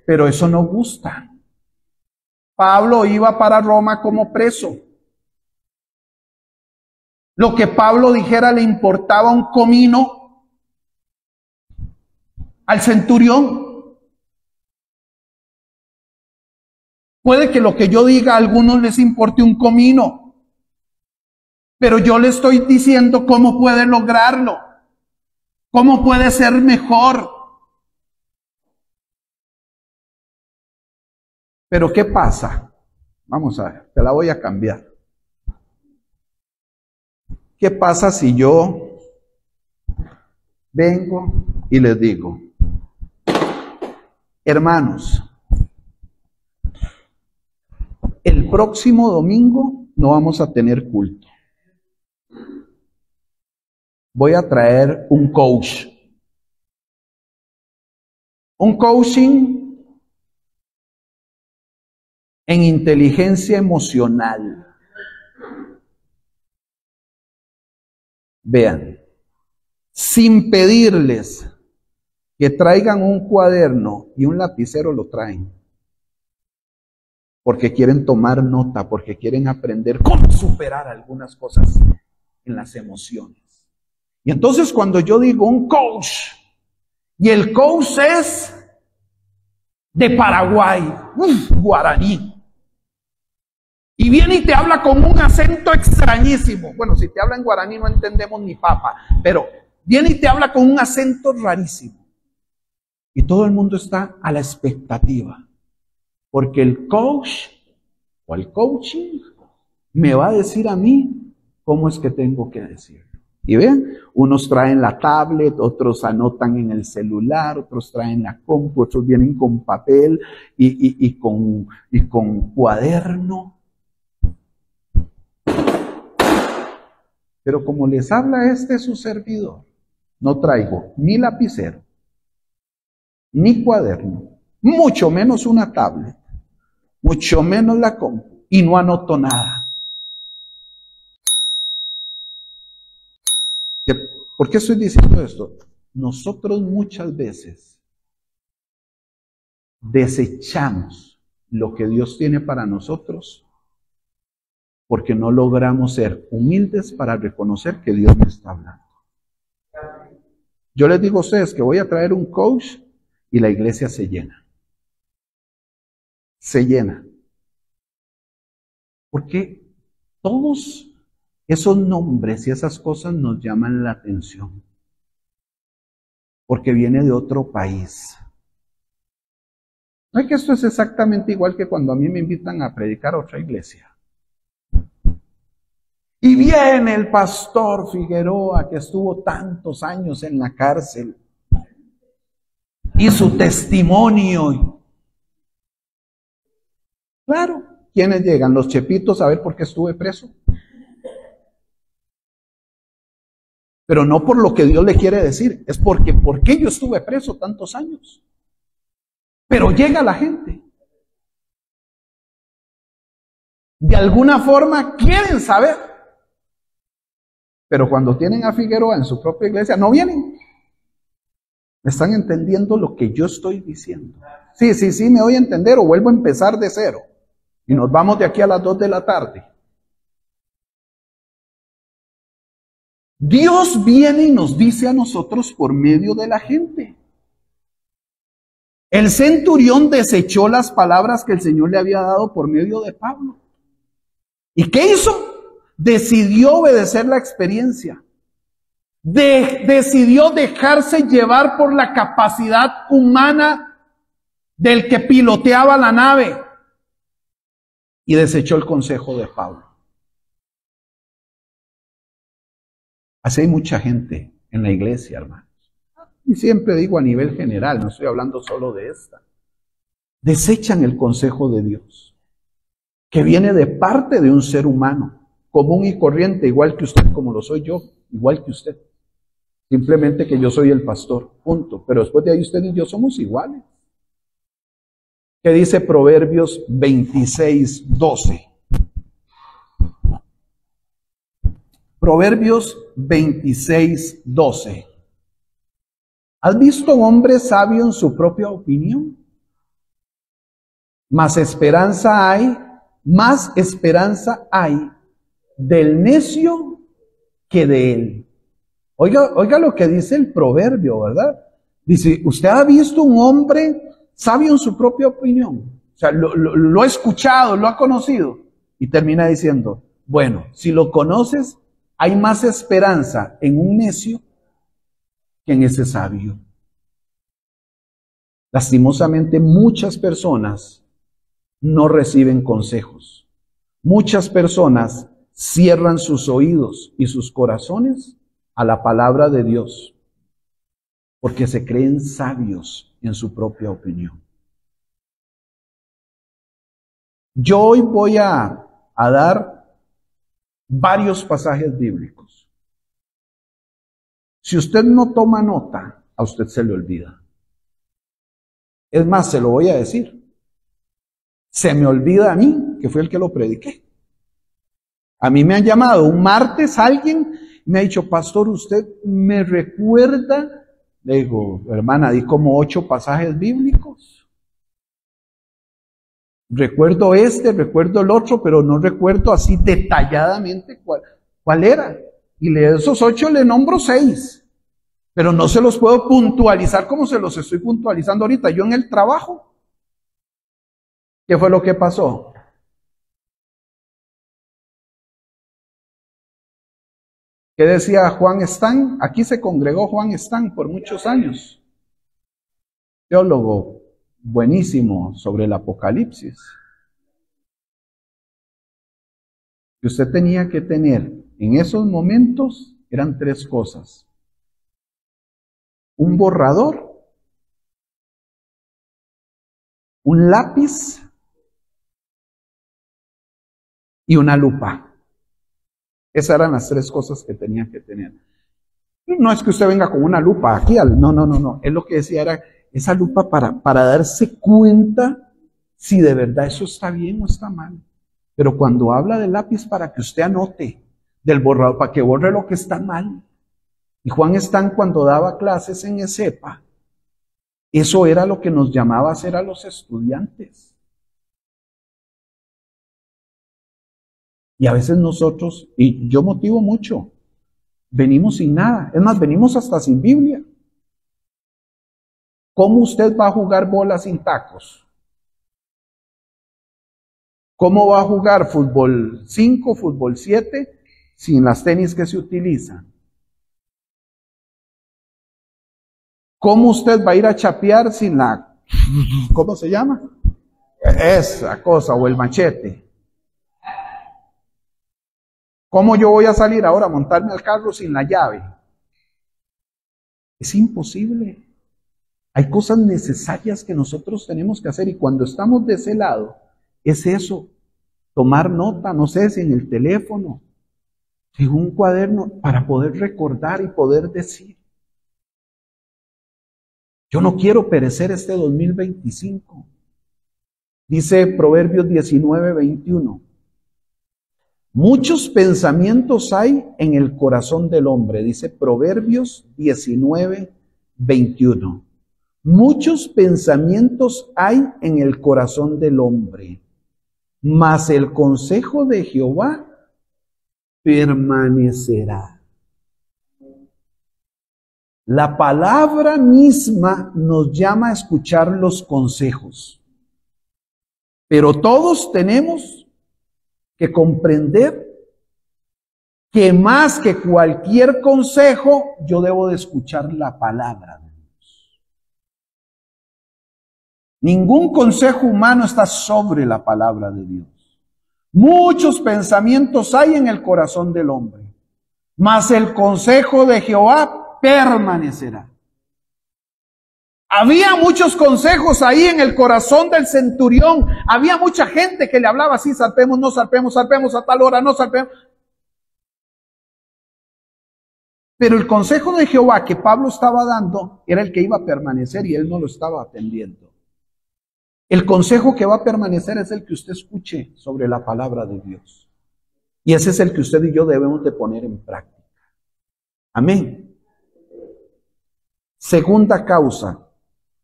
Pero eso no gusta. Pablo iba para Roma como preso. Lo que Pablo dijera le importaba un comino al centurión. Puede que lo que yo diga a algunos les importe un comino, pero yo le estoy diciendo cómo puede lograrlo, cómo puede ser mejor. Pero ¿qué pasa? Vamos a ver, te la voy a cambiar. ¿Qué pasa si yo vengo y les digo, hermanos, el próximo domingo no vamos a tener culto? Voy a traer un coach. Un coaching en inteligencia emocional. Vean, sin pedirles que traigan un cuaderno y un lapicero, lo traen. porque quieren tomar nota, porque quieren aprender cómo superar algunas cosas en las emociones. Y entonces cuando yo digo un coach, y el coach es de Paraguay, guaraní, y viene y te habla con un acento extrañísimo. Bueno, si te habla en guaraní no entendemos ni papa, pero viene y te habla con un acento rarísimo. Y todo el mundo está a la expectativa, porque el coach o el coaching me va a decir a mí cómo es que tengo que decirlo. Y ven, unos traen la tablet, otros anotan en el celular, otros traen la compu, otros vienen con papel y con cuaderno. Pero como les habla su servidor, no traigo ni lapicero, ni cuaderno, mucho menos una tablet, mucho menos la compu, y no anoto nada. ¿Por qué estoy diciendo esto? Nosotros muchas veces desechamos lo que Dios tiene para nosotros porque no logramos ser humildes para reconocer que Dios me está hablando. Yo les digo a ustedes que voy a traer un coach y la iglesia se llena. Se llena. Porque todos esos nombres y esas cosas nos llaman la atención. Porque viene de otro país. No es que esto es exactamente igual que cuando a mí me invitan a predicar a otra iglesia. Y viene el pastor Figueroa, que estuvo tantos años en la cárcel, y su testimonio. Claro, ¿quiénes llegan? Los chepitos a ver por qué estuve preso. Pero no por lo que Dios le quiere decir, es porque ¿por qué yo estuve preso tantos años? Pero llega la gente. De alguna forma quieren saber. Pero cuando tienen a Figueroa en su propia iglesia, no vienen. ¿Están entendiendo lo que yo estoy diciendo? Sí, me voy a entender o vuelvo a empezar de cero. Y nos vamos de aquí a las 2 de la tarde. Dios viene y nos dice a nosotros por medio de la gente. El centurión desechó las palabras que el Señor le había dado por medio de Pablo. ¿Y qué hizo? Decidió obedecer la experiencia. Decidió dejarse llevar por la capacidad humana del que piloteaba la nave. Y desechó el consejo de Pablo. Así hay mucha gente en la iglesia, hermanos. Y siempre digo a nivel general, no estoy hablando solo de esta. Desechan el consejo de Dios, que viene de parte de un ser humano, común y corriente, igual que usted, como lo soy yo, igual que usted. Simplemente que yo soy el pastor, punto. Pero después de ahí usted y yo somos iguales. ¿Qué dice Proverbios 26:12? Proverbios 26:12. ¿Has visto a un hombre sabio en su propia opinión? Más esperanza hay del necio que de él. Oiga lo que dice el proverbio, ¿verdad? Dice, ¿usted ha visto un hombre sabio en su propia opinión? O sea, lo ha escuchado, lo ha conocido. Y termina diciendo, bueno, si lo conoces, hay más esperanza en un necio que en ese sabio. Lastimosamente, muchas personas no reciben consejos. Muchas personas cierran sus oídos y sus corazones a la palabra de Dios, porque se creen sabios en su propia opinión. Yo hoy voy a dar varios pasajes bíblicos. Si usted no toma nota, a usted se le olvida. Es más, se lo voy a decir. Se me olvida a mí, que fue el que lo prediqué. A mí me han llamado un martes alguien, me ha dicho, pastor, ¿usted me recuerda? Le digo, hermana, di como 8 pasajes bíblicos. Recuerdo recuerdo el otro, pero no recuerdo así detalladamente cuál era. Y de esos 8 le nombro 6, pero no se los puedo puntualizar como se los estoy puntualizando ahorita. Yo en el trabajo, ¿qué fue lo que pasó? ¿Qué decía Juan Stan? Aquí se congregó Juan Stan por muchos años. Teólogo buenísimo sobre el Apocalipsis. Que usted tenía que tener en esos momentos eran 3 cosas. Un borrador, un lápiz y una lupa. Esas eran las 3 cosas que tenía que tener. No es que usted venga con una lupa aquí, no. Él lo que decía era esa lupa para darse cuenta si de verdad eso está bien o está mal. Pero cuando habla del lápiz para que usted anote, del borrador, para que borre lo que está mal. Y Juan Stan cuando daba clases en ESEPA, eso era lo que nos llamaba a hacer a los estudiantes. Y a veces nosotros, y yo motivo mucho, venimos sin nada. Es más, venimos hasta sin Biblia. ¿Cómo usted va a jugar bola sin tacos? ¿Cómo va a jugar fútbol 5, fútbol 7 sin las tenis que se utilizan? ¿Cómo usted va a ir a chapear sin la, ¿cómo se llama? Esa cosa, o el machete. ¿Cómo yo voy a salir ahora a montarme al carro sin la llave? Es imposible. Hay cosas necesarias que nosotros tenemos que hacer y cuando estamos de ese lado, es eso, tomar nota, no sé si en el teléfono, en un cuaderno, para poder recordar y poder decir. Yo no quiero perecer este 2025. Dice Proverbios 19:21. Muchos pensamientos hay en el corazón del hombre, dice Proverbios 19:21. Muchos pensamientos hay en el corazón del hombre, mas el consejo de Jehová permanecerá. La palabra misma nos llama a escuchar los consejos, pero todos tenemos que comprender que más que cualquier consejo, yo debo de escuchar la palabra de Dios. Ningún consejo humano está sobre la palabra de Dios. Muchos pensamientos hay en el corazón del hombre, mas el consejo de Jehová permanecerá. Había muchos consejos ahí en el corazón del centurión. Había mucha gente que le hablaba así, salpemos, no salpemos, salpemos a tal hora, no salpemos. Pero el consejo de Jehová que Pablo estaba dando era el que iba a permanecer y él no lo estaba atendiendo. El consejo que va a permanecer es el que usted escuche sobre la palabra de Dios. Y ese es el que usted y yo debemos de poner en práctica. Amén. Segunda causa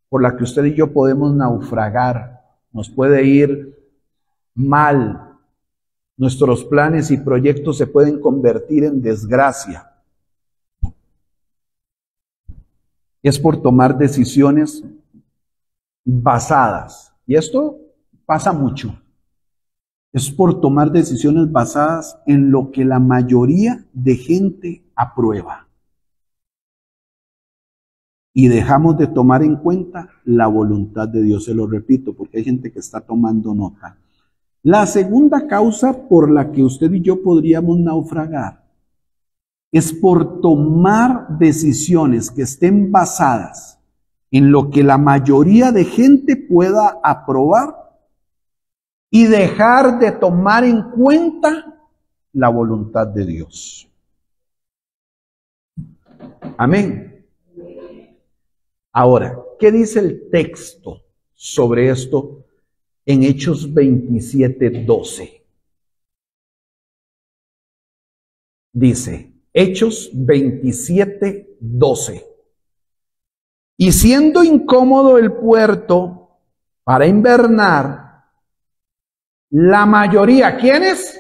por la que usted y yo podemos naufragar, nos puede ir mal, nuestros planes y proyectos se pueden convertir en desgracia. Es por tomar decisiones basadas, y esto pasa mucho, es por tomar decisiones basadas en lo que la mayoría de gente aprueba. Y dejamos de tomar en cuenta la voluntad de Dios, se lo repito, porque hay gente que está tomando nota. La segunda causa por la que usted y yo podríamos naufragar es por tomar decisiones que estén basadas en lo que la mayoría de gente pueda aprobar y dejar de tomar en cuenta la voluntad de Dios. Amén. Ahora, ¿qué dice el texto sobre esto en Hechos 27:12? Dice, Hechos 27:12. Y siendo incómodo el puerto para invernar, La mayoría, ¿quiénes?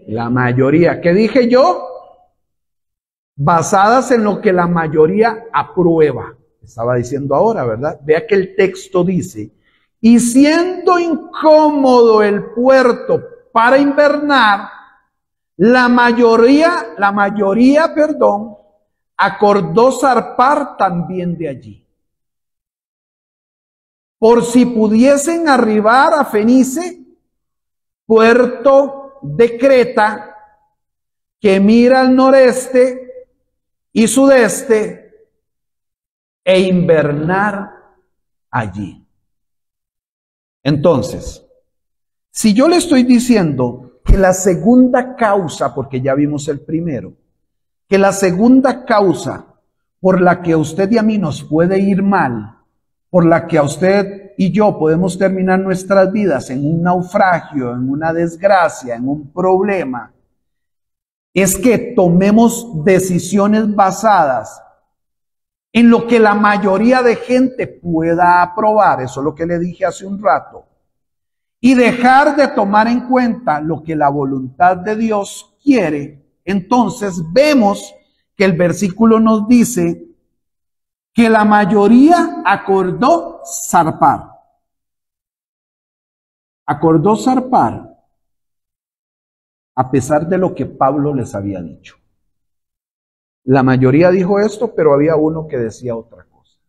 La mayoría. ¿Qué dije yo? Basadas en lo que la mayoría aprueba. Estaba diciendo ahora, ¿verdad? Vea que el texto dice, y siendo incómodo el puerto para invernar, la mayoría, acordó zarpar también de allí. Por si pudiesen arribar a Fenice, puerto de Creta, que mira al noreste y sudeste, e invernar allí. Entonces, si yo le estoy diciendo que la segunda causa, porque ya vimos el primero, que la segunda causa por la que a usted y a mí nos puede ir mal, por la que a usted y yo podemos terminar nuestras vidas en un naufragio, en una desgracia, en un problema, es que tomemos decisiones basadas en lo que la mayoría de gente pueda aprobar, eso es lo que le dije hace un rato, y dejar de tomar en cuenta lo que la voluntad de Dios quiere. Entonces vemos que el versículo nos dice que la mayoría acordó zarpar. Acordó zarpar a pesar de lo que Pablo les había dicho. La mayoría dijo esto, pero había uno que decía otra cosa.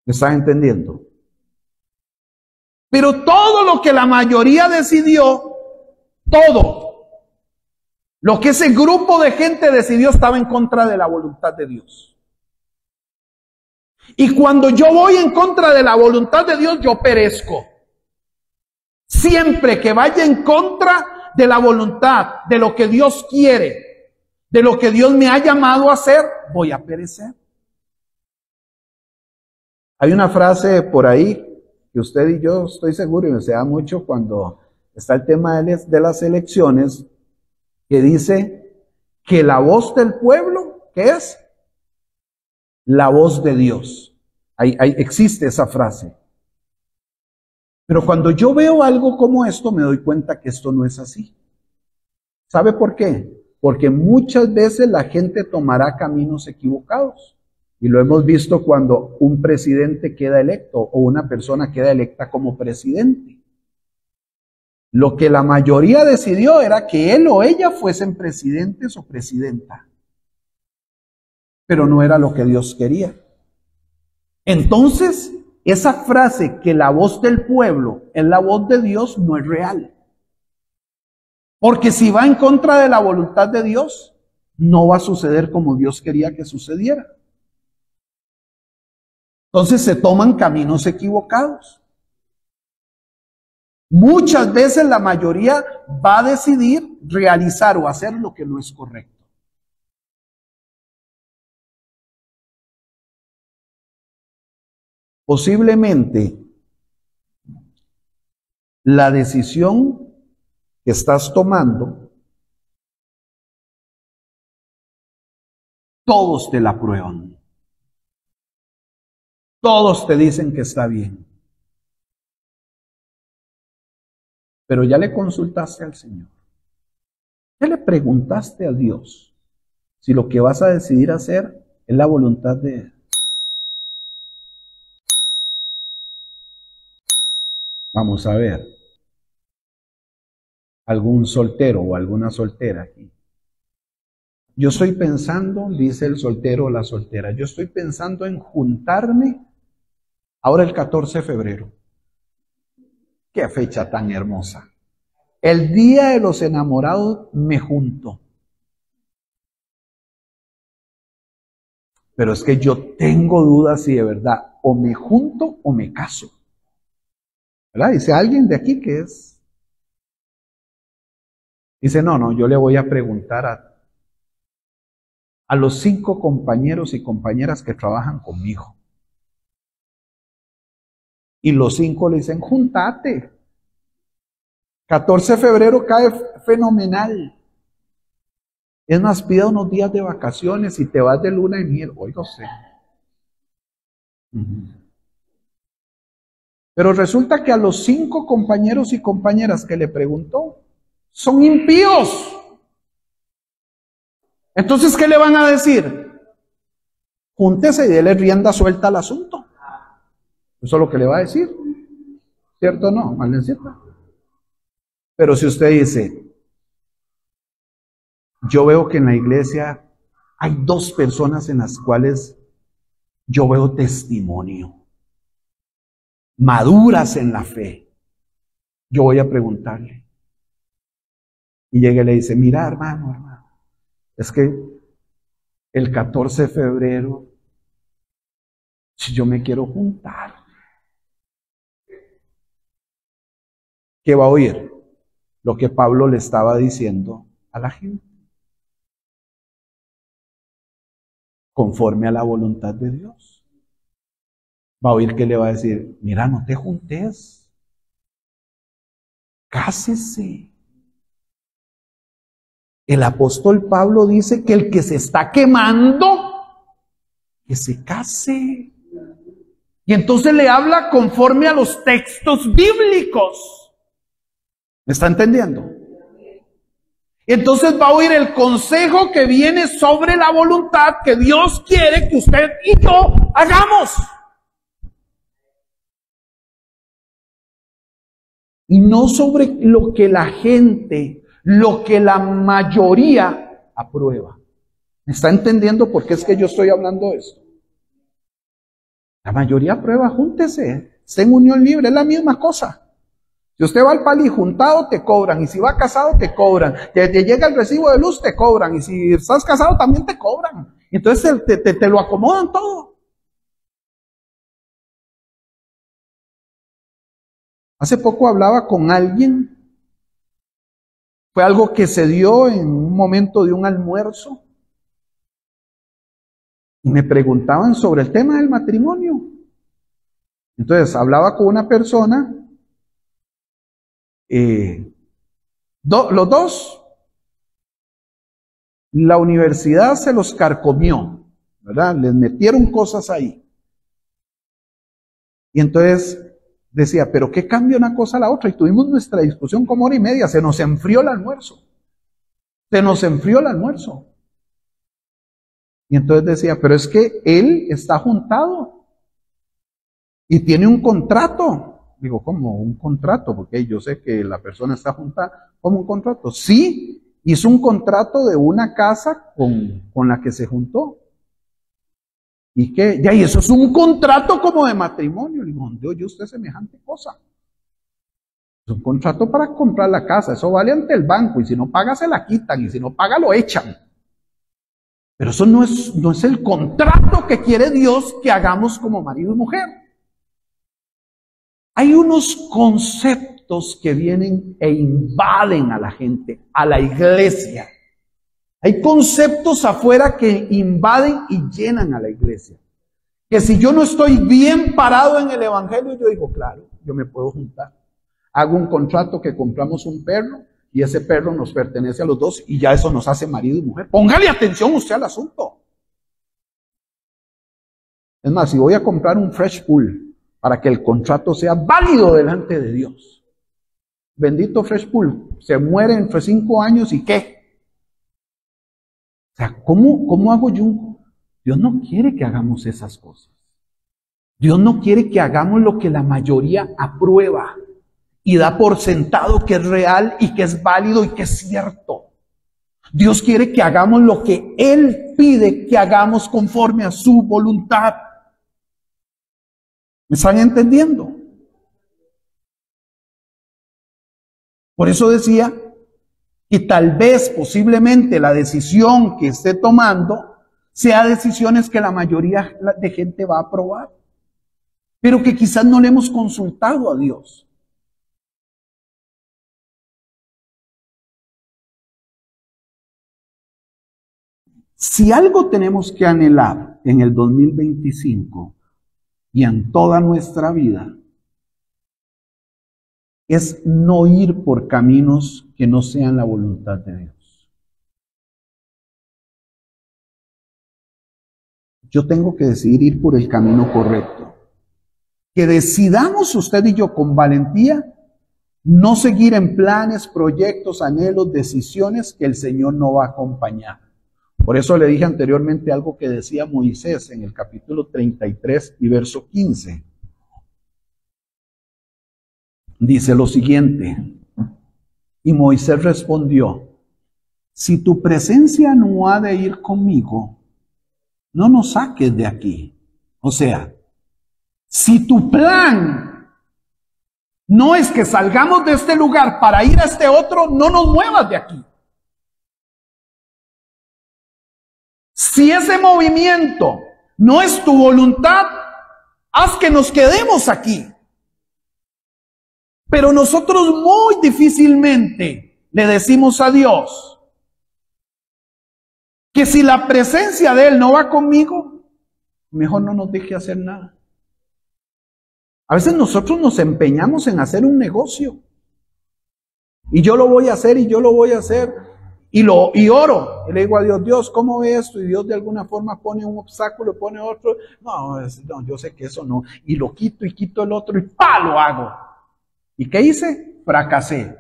¿Me están entendiendo? Pero todo lo que la mayoría decidió, todo lo que ese grupo de gente decidió estaba en contra de la voluntad de Dios. Y cuando yo voy en contra de la voluntad de Dios, yo perezco. Siempre que vaya en contra de la voluntad, de lo que Dios quiere, de lo que Dios me ha llamado a hacer, voy a perecer. Hay una frase por ahí que usted y yo estoy seguro y se da mucho cuando está el tema de las elecciones, que dice que la voz del pueblo, ¿qué es? La voz de Dios. Ahí existe esa frase. Pero cuando yo veo algo como esto, me doy cuenta que esto no es así. ¿Sabe por qué? Porque muchas veces la gente tomará caminos equivocados. Y lo hemos visto cuando un presidente queda electo o una persona queda electa como presidente. Lo que la mayoría decidió era que él o ella fuesen presidentes o presidenta. Pero no era lo que Dios quería. Entonces, esa frase que la voz del pueblo es la voz de Dios no es real. Porque si va en contra de la voluntad de Dios, no va a suceder como Dios quería que sucediera. Entonces se toman caminos equivocados. Muchas veces la mayoría va a decidir realizar o hacer lo que no es correcto. Posiblemente la decisión que estás tomando, todos te la aprueban. Todos te dicen que está bien. Pero ya le consultaste al Señor. Ya le preguntaste a Dios si lo que vas a decidir hacer es la voluntad de Él. Vamos a ver. Algún soltero o alguna soltera aquí. Yo estoy pensando, dice el soltero o la soltera, yo estoy pensando en juntarme ahora el 14 de febrero. Qué fecha tan hermosa. El día de los enamorados me junto. Pero es que yo tengo dudas si de verdad o me junto o me caso. ¿Verdad? Dice alguien de aquí que es. Dice, no, yo le voy a preguntar a los 5 compañeros y compañeras que trabajan conmigo. Y los 5 le dicen, júntate. 14 de febrero cae fenomenal. Es más, pida unos días de vacaciones y te vas de luna de miel. Oiga usted. Pero resulta que a los 5 compañeros y compañeras que le preguntó, son impíos. Entonces, ¿qué le van a decir? Júntese y déle rienda suelta al asunto. Eso es lo que le va a decir. ¿Cierto o no? Maldecita. Pero si usted dice, yo veo que en la iglesia hay 2 personas en las cuales yo veo testimonio, maduras en la fe, yo voy a preguntarle. Y llega y le dice, mira hermano, es que el 14 de febrero, si yo me quiero juntar, ¿qué va a oír? Lo que Pablo le estaba diciendo a la gente. Conforme a la voluntad de Dios. Va a oír que le va a decir, mira, no te juntes. Cásese. El apóstol Pablo dice que el que se está quemando, que se case. Y entonces le habla conforme a los textos bíblicos. ¿Me está entendiendo? Entonces va a oír el consejo que viene sobre la voluntad que Dios quiere que usted y yo hagamos. Y no sobre lo que la gente, lo que la mayoría aprueba. ¿Me está entendiendo por qué es que yo estoy hablando de esto? La mayoría aprueba, júntese, esté en unión libre, es la misma cosa. Si usted va al pali juntado, te cobran. Y si va casado, te cobran. Te llega el recibo de luz, te cobran. Y si estás casado, también te cobran. Entonces te lo acomodan todo. Hace poco hablaba con alguien. Fue algo que se dio en un momento de un almuerzo. Y me preguntaban sobre el tema del matrimonio. Entonces hablaba con una persona. Los 2, la universidad se los carcomió, ¿verdad? Les metieron cosas ahí. Y entonces decía, pero ¿qué cambia una cosa a la otra? Y tuvimos nuestra discusión como 1 hora y media, se nos enfrió el almuerzo. Se nos enfrió el almuerzo. Y entonces decía, pero es que él está juntado y tiene un contrato. Digo, ¿cómo un contrato? Porque yo sé que la persona está juntada. ¿Cómo un contrato? Sí, hizo un contrato de una casa con la que se juntó. ¿Y qué? Ya, y eso es un contrato como de matrimonio. Le digo, ¿dónde oye usted semejante cosa? Es un contrato para comprar la casa. Eso vale ante el banco. Y si no paga, se la quitan. Y si no paga, lo echan. Pero eso no es el contrato que quiere Dios que hagamos como marido y mujer. Hay unos conceptos que vienen e invaden a la gente, a la iglesia. Hay conceptos afuera que invaden y llenan a la iglesia. Que si yo no estoy bien parado en el evangelio, yo digo, claro, yo me puedo juntar. Hago un contrato que compramos un perro y ese perro nos pertenece a los 2 y ya eso nos hace marido y mujer. Póngale atención usted al asunto. Es más, si voy a comprar un fresh pool, para que el contrato sea válido delante de Dios. Bendito Fresh Pool, se muere entre 5 años y ¿qué? O sea, ¿cómo hago yo? Dios no quiere que hagamos esas cosas. Dios no quiere que hagamos lo que la mayoría aprueba y da por sentado que es real y que es válido y que es cierto. Dios quiere que hagamos lo que Él pide que hagamos conforme a su voluntad. ¿Me están entendiendo? Por eso decía que tal vez, posiblemente, la decisión que esté tomando sea decisiones que la mayoría de gente va a aprobar, pero que quizás no le hemos consultado a Dios. Si algo tenemos que anhelar en el 2025 y en toda nuestra vida, es no ir por caminos que no sean la voluntad de Dios. Yo tengo que decidir ir por el camino correcto. que decidamos usted y yo con valentía no seguir en planes, proyectos, anhelos, decisiones que el Señor no va a acompañar. Por eso le dije anteriormente algo que decía Moisés en el capítulo 33 y verso 15. Dice lo siguiente: y Moisés respondió: si tu presencia no ha de ir conmigo, no nos saques de aquí. O sea, si tu plan no es que salgamos de este lugar para ir a este otro, no nos muevas de aquí. Si ese movimiento no es tu voluntad, haz que nos quedemos aquí. Pero nosotros muy difícilmente le decimos a Dios que si la presencia de Él no va conmigo, mejor no nos deje hacer nada. A veces nosotros nos empeñamos en hacer un negocio. Y yo lo voy a hacer, y yo lo voy a hacer. Y oro. Y le digo a Dios: Dios, ¿cómo ve esto? Y Dios de alguna forma pone un obstáculo, pone otro. No, yo sé que eso no. Y lo quito y quito el otro y ¡pa! Lo hago. ¿Y qué hice? Fracasé.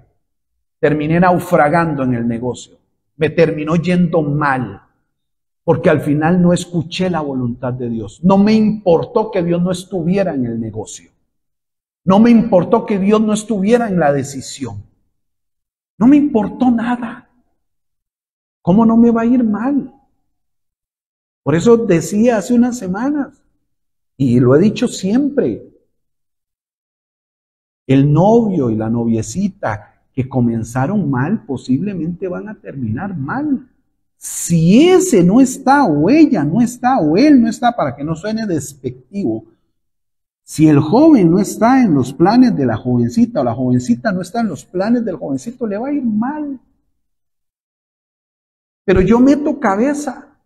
Terminé naufragando en el negocio. Me terminó yendo mal. Porque al final no escuché la voluntad de Dios. No me importó que Dios no estuviera en el negocio. No me importó que Dios no estuviera en la decisión. No me importó nada. ¿Cómo no me va a ir mal? Por eso decía hace unas semanas, y lo he dicho siempre, el novio y la noviecita que comenzaron mal posiblemente van a terminar mal. Si ese no está, o ella no está, o él no está, para que no suene despectivo, si el joven no está en los planes de la jovencita, o la jovencita no está en los planes del jovencito, le va a ir mal. Pero yo meto cabeza.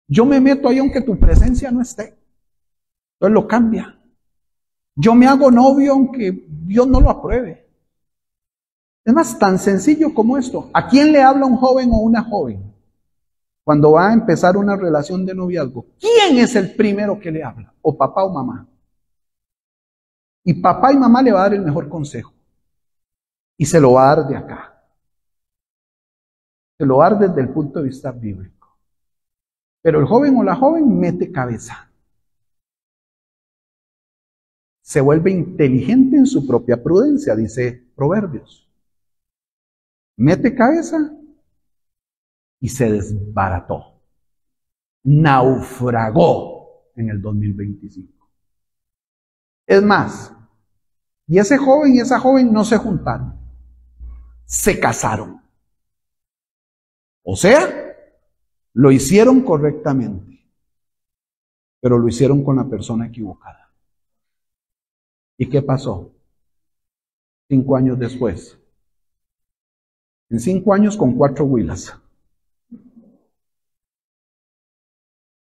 Yo me meto ahí aunque tu presencia no esté. Entonces lo cambia. Yo me hago novio aunque Dios no lo apruebe. Es más, tan sencillo como esto. ¿A quién le habla un joven o una joven cuando va a empezar una relación de noviazgo? ¿Quién es el primero que le habla? ¿O papá o mamá? Y papá y mamá le va a dar el mejor consejo. Y se lo va a dar de acá. Se lo va a dar desde el punto de vista bíblico. Pero el joven o la joven mete cabeza. Se vuelve inteligente en su propia prudencia, dice Proverbios. Mete cabeza y se desbarató. Naufragó en el 2025. Es más, y ese joven y esa joven no se juntaron. Se casaron. O sea, lo hicieron correctamente, pero lo hicieron con la persona equivocada. ¿Y qué pasó? 5 años después. En 5 años con 4 huilas.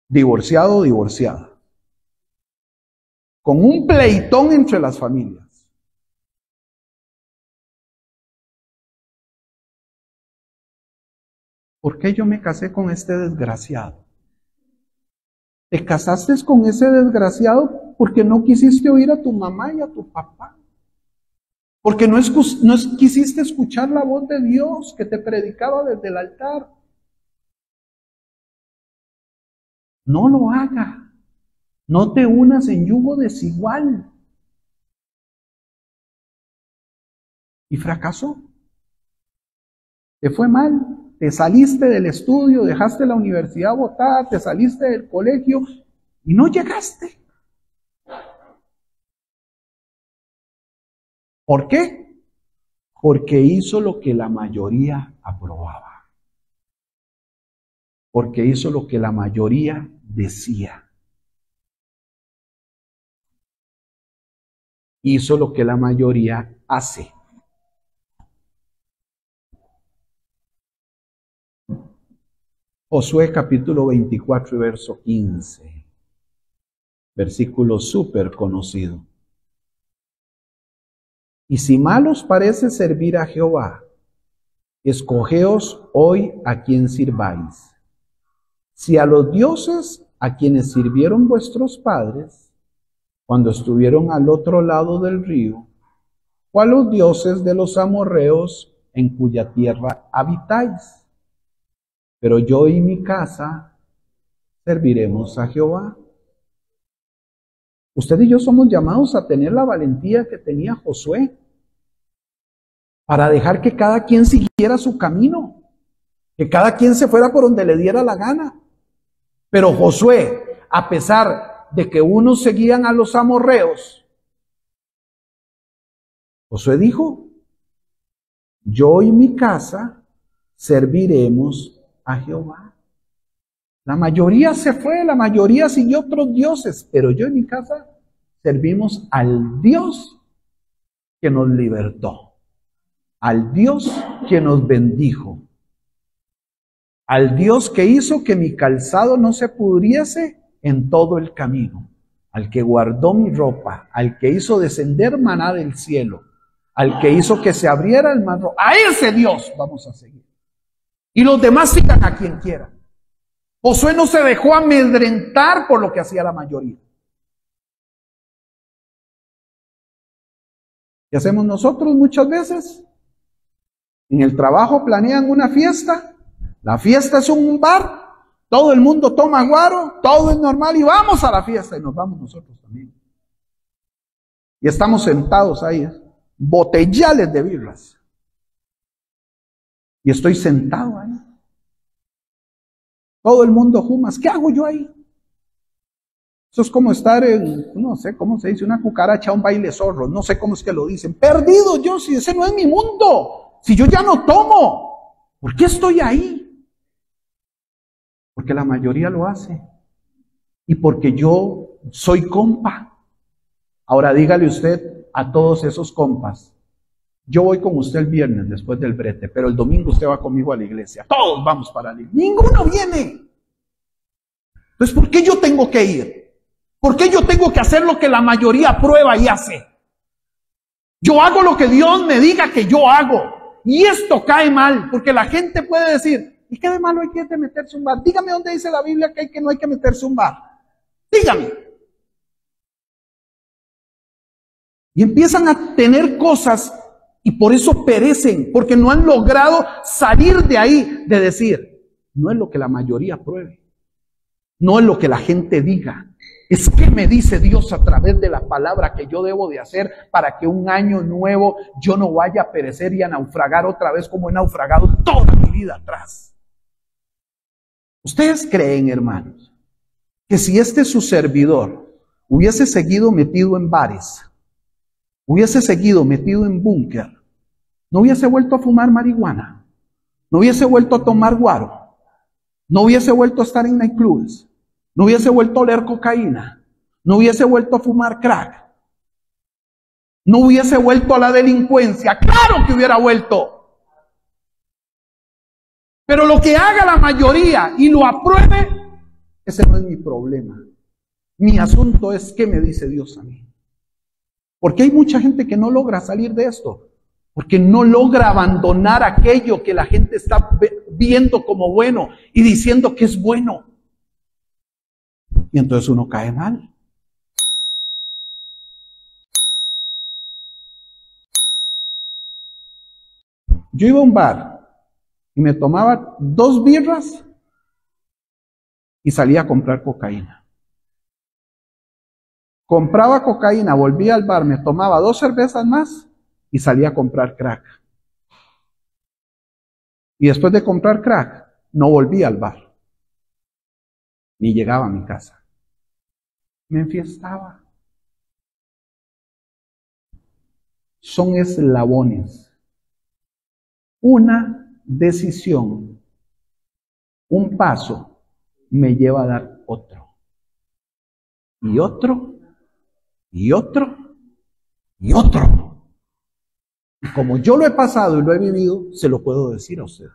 Divorciado o divorciada. Con un pleitón entre las familias. ¿Por qué yo me casé con este desgraciado? Te casaste con ese desgraciado porque no quisiste oír a tu mamá y a tu papá. Porque no quisiste escuchar la voz de Dios que te predicaba desde el altar. No lo haga. No te unas en yugo desigual. Y fracasó. Te fue mal. Te saliste del estudio, dejaste la universidad botada, te saliste del colegio y no llegaste. ¿Por qué? Porque hizo lo que la mayoría aprobaba. Porque hizo lo que la mayoría decía. Hizo lo que la mayoría hace. Josué capítulo 24 y verso 15. Versículo súper conocido. Y si mal os parece servir a Jehová, escogeos hoy a quién sirváis. Si a los dioses a quienes sirvieron vuestros padres, cuando estuvieron al otro lado del río, fue a los dioses de los amorreos en cuya tierra habitáis. Pero yo y mi casa serviremos a Jehová. Usted y yo somos llamados a tener la valentía que tenía Josué, para dejar que cada quien siguiera su camino, que cada quien se fuera por donde le diera la gana. Pero Josué, a pesar de que unos seguían a los amorreos, Josué dijo: yo y mi casa serviremos a Jehová. La mayoría se fue, la mayoría siguió otros dioses, pero yo y mi casa servimos al Dios que nos libertó, al Dios que nos bendijo, al Dios que hizo que mi calzado no se pudriese en todo el camino, al que guardó mi ropa, al que hizo descender maná del cielo, al que hizo que se abriera el mar rojo. A ese Dios vamos a seguir. Y los demás sigan a quien quieran. Josué no se dejó amedrentar por lo que hacía la mayoría. ¿Qué hacemos nosotros muchas veces? En el trabajo planean una fiesta. La fiesta es un bar. Todo el mundo toma guaro. Todo es normal y vamos a la fiesta. Y nos vamos nosotros también. Y estamos sentados ahí, botellales de birras. Y estoy sentado ahí. Todo el mundo fumas. ¿Qué hago yo ahí? Eso es como estar en, no sé cómo se dice, una cucaracha, un baile zorro. No sé cómo es que lo dicen. Perdido yo, si ese no es mi mundo. Si yo ya no tomo. ¿Por qué estoy ahí? Porque la mayoría lo hace. Y porque yo soy compa. Ahora dígale usted a todos esos compas: yo voy con usted el viernes después del brete, pero el domingo usted va conmigo a la iglesia. Todos vamos para la iglesia. Ninguno viene. Entonces, ¿por qué yo tengo que ir? ¿Por qué yo tengo que hacer lo que la mayoría aprueba y hace? Yo hago lo que Dios me diga que yo hago. Y esto cae mal, porque la gente puede decir: ¿y qué de malo hay que meterse un bar? Dígame dónde dice la Biblia que no hay que meterse un bar. Dígame. Y empiezan a tener cosas y por eso perecen, porque no han logrado salir de ahí, de decir: no es lo que la mayoría apruebe, no es lo que la gente diga, es que me dice Dios a través de la palabra que yo debo de hacer para que un año nuevo yo no vaya a perecer y a naufragar otra vez como he naufragado toda mi vida atrás. ¿Ustedes creen, hermanos, que si este su servidor hubiese seguido metido en bares, hubiese seguido metido en búnker, no hubiese vuelto a fumar marihuana, no hubiese vuelto a tomar guaro, no hubiese vuelto a estar en nightclubs, no hubiese vuelto a oler cocaína, no hubiese vuelto a fumar crack, no hubiese vuelto a la delincuencia? ¡Claro que hubiera vuelto! Pero lo que haga la mayoría y lo apruebe, ese no es mi problema. Mi asunto es qué me dice Dios a mí. Porque hay mucha gente que no logra salir de esto, porque no logra abandonar aquello que la gente está viendo como bueno y diciendo que es bueno. Y entonces uno cae mal. Yo iba a un bar y me tomaba 2 birras y salía a comprar cocaína. Compraba cocaína, volvía al bar, me tomaba 2 cervezas más y salía a comprar crack. Y después de comprar crack, no volvía al bar, ni llegaba a mi casa. Me enfiestaba. Son eslabones. Una decisión, un paso, me lleva a dar otro. Y otro, y otro, y otro. Y como yo lo he pasado y lo he vivido, se lo puedo decir a ustedes.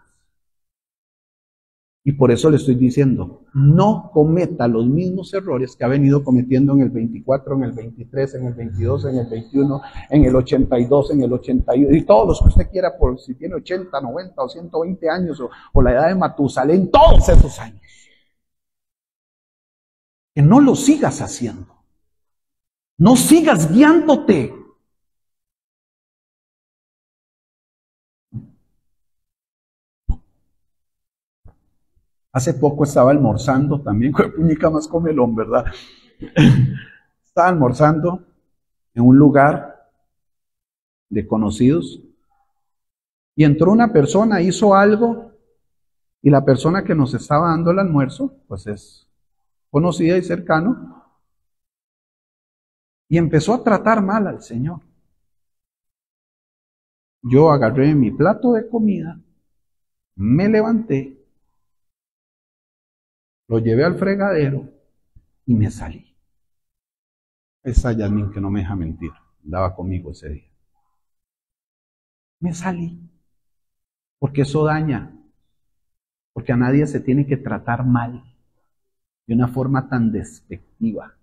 Y por eso le estoy diciendo, no cometa los mismos errores que ha venido cometiendo en el 24, en el 23, en el 22, en el 21, en el 82, en el 81, y todos los que usted quiera, por si tiene 80, 90 o 120 años, o la edad de Matusalén, todos esos años. Que no lo sigas haciendo. No sigas guiándote. Hace poco estaba almorzando también, puñica más comelón, ¿verdad? Estaba almorzando en un lugar de conocidos y entró una persona, hizo algo y la persona que nos estaba dando el almuerzo, pues es conocida y cercano, y empezó a tratar mal al Señor. Yo agarré mi plato de comida, me levanté, lo llevé al fregadero y me salí. Esa Yasmin que no me deja mentir, andaba conmigo ese día. Me salí, porque eso daña, porque a nadie se tiene que tratar mal, de una forma tan despectiva.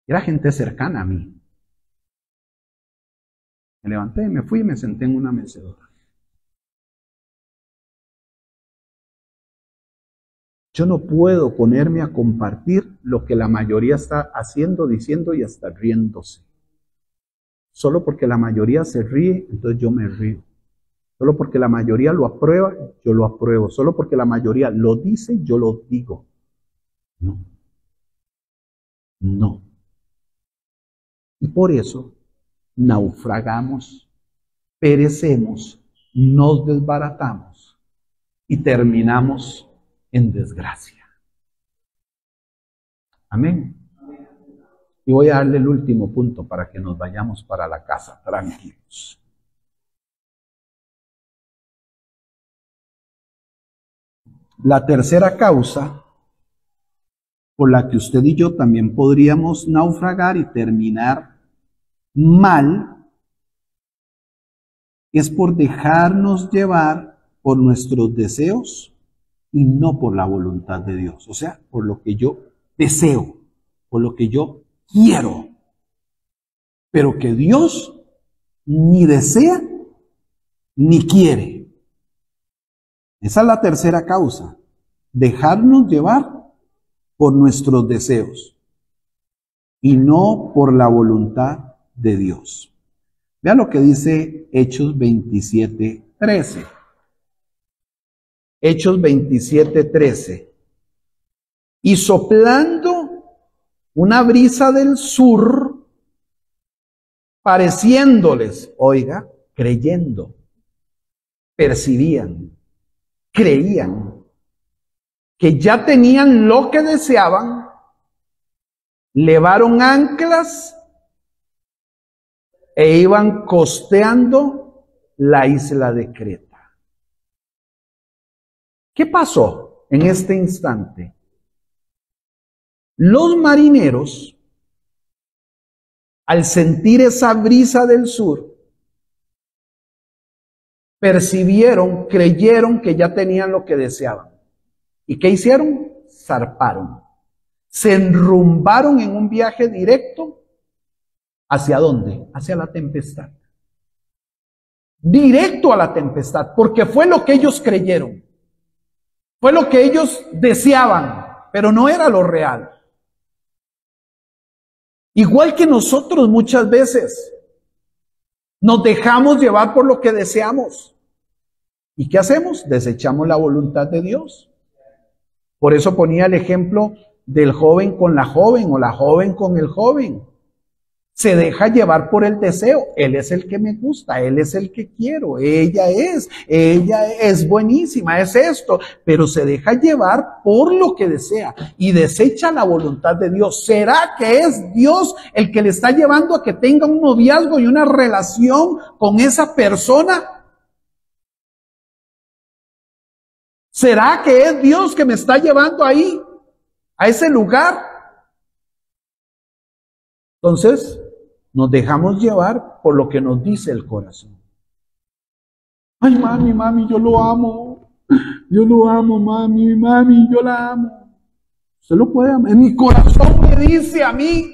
Era gente cercana a mí. Me levanté, me fui y me senté en una mecedora. Yo no puedo ponerme a compartir lo que la mayoría está haciendo, diciendo y hasta riéndose. Solo porque la mayoría se ríe, entonces yo me río. Solo porque la mayoría lo aprueba, yo lo apruebo. Solo porque la mayoría lo dice, yo lo digo. No. No. Y por eso naufragamos, perecemos, nos desbaratamos y terminamos en desgracia. Amén. Y voy a darle el último punto para que nos vayamos para la casa tranquilos. La tercera causa por la que usted y yo también podríamos naufragar y terminar mal es por dejarnos llevar por nuestros deseos y no por la voluntad de Dios. O sea, por lo que yo deseo, por lo que yo quiero, pero que Dios ni desea ni quiere. Esa es la tercera causa, dejarnos llevar por nuestros deseos y no por la voluntad de Dios. Vean lo que dice Hechos 27:13. Hechos 27:13. Y soplando una brisa del sur, pareciéndoles, oiga, creyendo, percibían, creían que ya tenían lo que deseaban, levaron anclas e iban costeando la isla de Creta. ¿Qué pasó en este instante? Los marineros, al sentir esa brisa del sur, percibieron, creyeron que ya tenían lo que deseaban. ¿Y qué hicieron? Zarparon. Se enrumbaron en un viaje directo. ¿Hacia dónde? Hacia la tempestad. Directo a la tempestad, porque fue lo que ellos creyeron. Fue lo que ellos deseaban, pero no era lo real. Igual que nosotros muchas veces nos dejamos llevar por lo que deseamos. ¿Y qué hacemos? Desechamos la voluntad de Dios. Por eso ponía el ejemplo del joven con la joven o la joven con el joven. Se deja llevar por el deseo. Él es el que me gusta, él es el que quiero, ella es buenísima, es esto, pero se deja llevar por lo que desea y desecha la voluntad de Dios. ¿Será que es Dios el que le está llevando a que tenga un noviazgo y una relación con esa persona? ¿Será que es Dios que me está llevando ahí, a ese lugar? Entonces, nos dejamos llevar por lo que nos dice el corazón. Ay, mami, yo lo amo. Yo lo amo, mami, yo la amo. Usted lo puede amar. En mi corazón me dice a mí.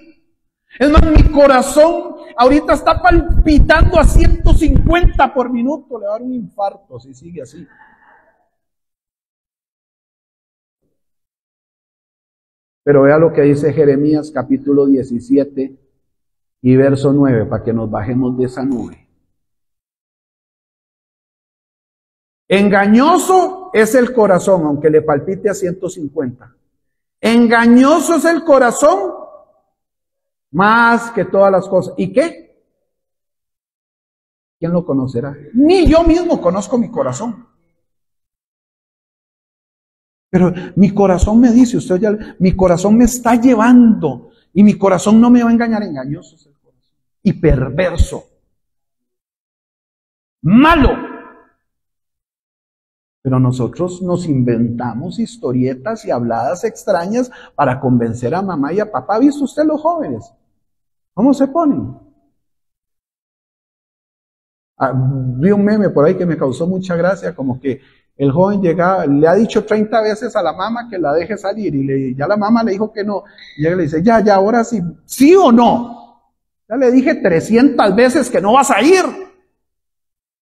Es más, mi corazón ahorita está palpitando a 150 por minuto. Le va a dar un infarto si sigue así. Pero vea lo que dice Jeremías capítulo 17, Y verso 9, para que nos bajemos de esa nube. Engañoso es el corazón, aunque le palpite a 150. Engañoso es el corazón más que todas las cosas. ¿Y qué? ¿Quién lo conocerá? Ni yo mismo conozco mi corazón. Pero mi corazón me dice, usted ya, mi corazón me está llevando y mi corazón no me va a engañar. Engañoso es el corazón. Y perverso. Malo. Pero nosotros nos inventamos historietas y habladas extrañas para convencer a mamá y a papá. ¿Ha visto usted los jóvenes? ¿Cómo se ponen? Vi un meme por ahí que me causó mucha gracia, como que el joven llegaba, le ha dicho 30 veces a la mamá que la deje salir y ya la mamá le dijo que no. Y ella le dice, ya, ahora sí, ¿sí o no? Ya le dije 300 veces que no vas a ir.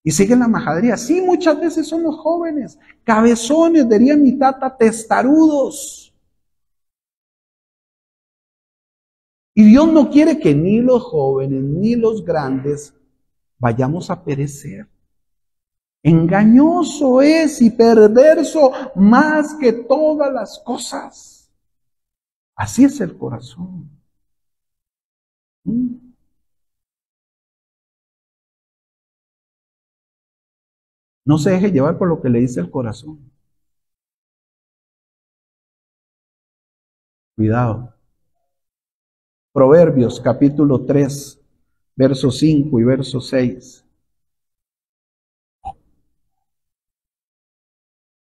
Y sigue la majadería. Sí, muchas veces son los jóvenes, cabezones, diría mi tata, testarudos. Y Dios no quiere que ni los jóvenes ni los grandes vayamos a perecer. Engañoso es y perverso más que todas las cosas. Así es el corazón. No se deje llevar por lo que le dice el corazón. Cuidado. Proverbios capítulo 3, verso 5 y verso 6.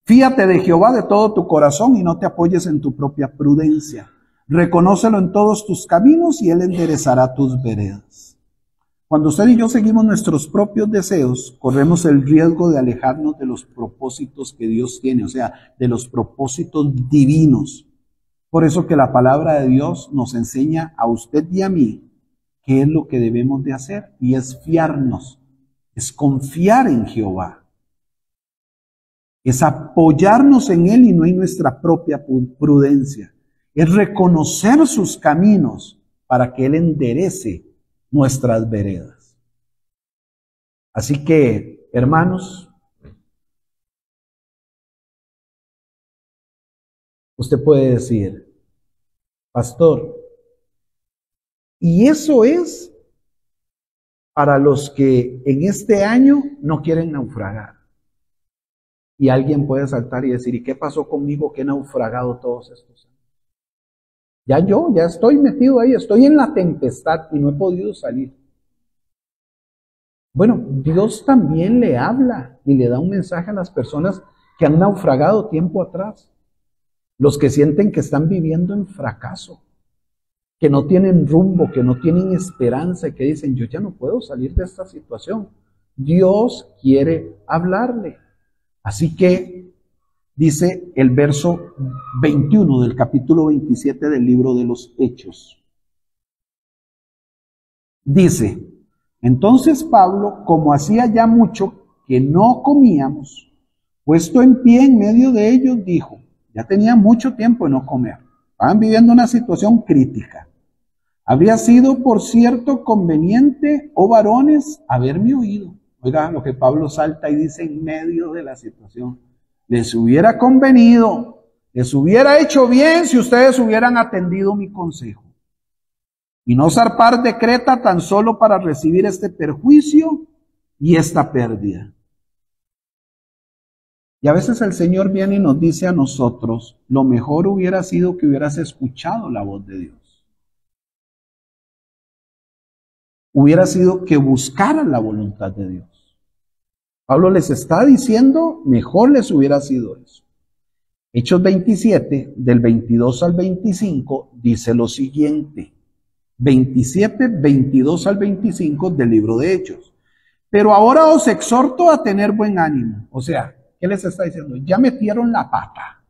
Fíate de Jehová de todo tu corazón y no te apoyes en tu propia prudencia. Reconócelo en todos tus caminos y Él enderezará tus veredas. Cuando usted y yo seguimos nuestros propios deseos, corremos el riesgo de alejarnos de los propósitos que Dios tiene, o sea, de los propósitos divinos. Por eso que la palabra de Dios nos enseña a usted y a mí qué es lo que debemos de hacer, y es fiarnos, es confiar en Jehová. Es apoyarnos en Él y no en nuestra propia prudencia. Es reconocer sus caminos para que Él enderece nuestras veredas. Así que, hermanos, usted puede decir, pastor, y eso es para los que en este año no quieren naufragar. Y alguien puede saltar y decir, ¿y qué pasó conmigo que he naufragado todos estos años? Ya estoy metido ahí, estoy en la tempestad y no he podido salir. Bueno, Dios también le habla y le da un mensaje a las personas que han naufragado tiempo atrás. Los que sienten que están viviendo en fracaso, que no tienen rumbo, que no tienen esperanza y que dicen, yo ya no puedo salir de esta situación. Dios quiere hablarle. Así que dice el verso 21 del capítulo 27 del libro de los Hechos. Dice, entonces Pablo, como hacía ya mucho que no comíamos, puesto en pie en medio de ellos, dijo, ya tenía mucho tiempo de no comer, estaban viviendo una situación crítica. Habría sido, por cierto, conveniente, oh varones, haberme oído. Oiga lo que Pablo salta y dice en medio de la situación. Les hubiera convenido, les hubiera hecho bien si ustedes hubieran atendido mi consejo. Y no zarpar de Creta tan solo para recibir este perjuicio y esta pérdida. Y a veces el Señor viene y nos dice a nosotros, lo mejor hubiera sido que hubieras escuchado la voz de Dios. Hubiera sido que buscaran la voluntad de Dios. Pablo les está diciendo, mejor les hubiera sido eso. Hechos 27, del 22 al 25, dice lo siguiente. 27, 22 al 25 del libro de Hechos. Pero ahora os exhorto a tener buen ánimo. O sea, ¿qué les está diciendo? Ya metieron la pata.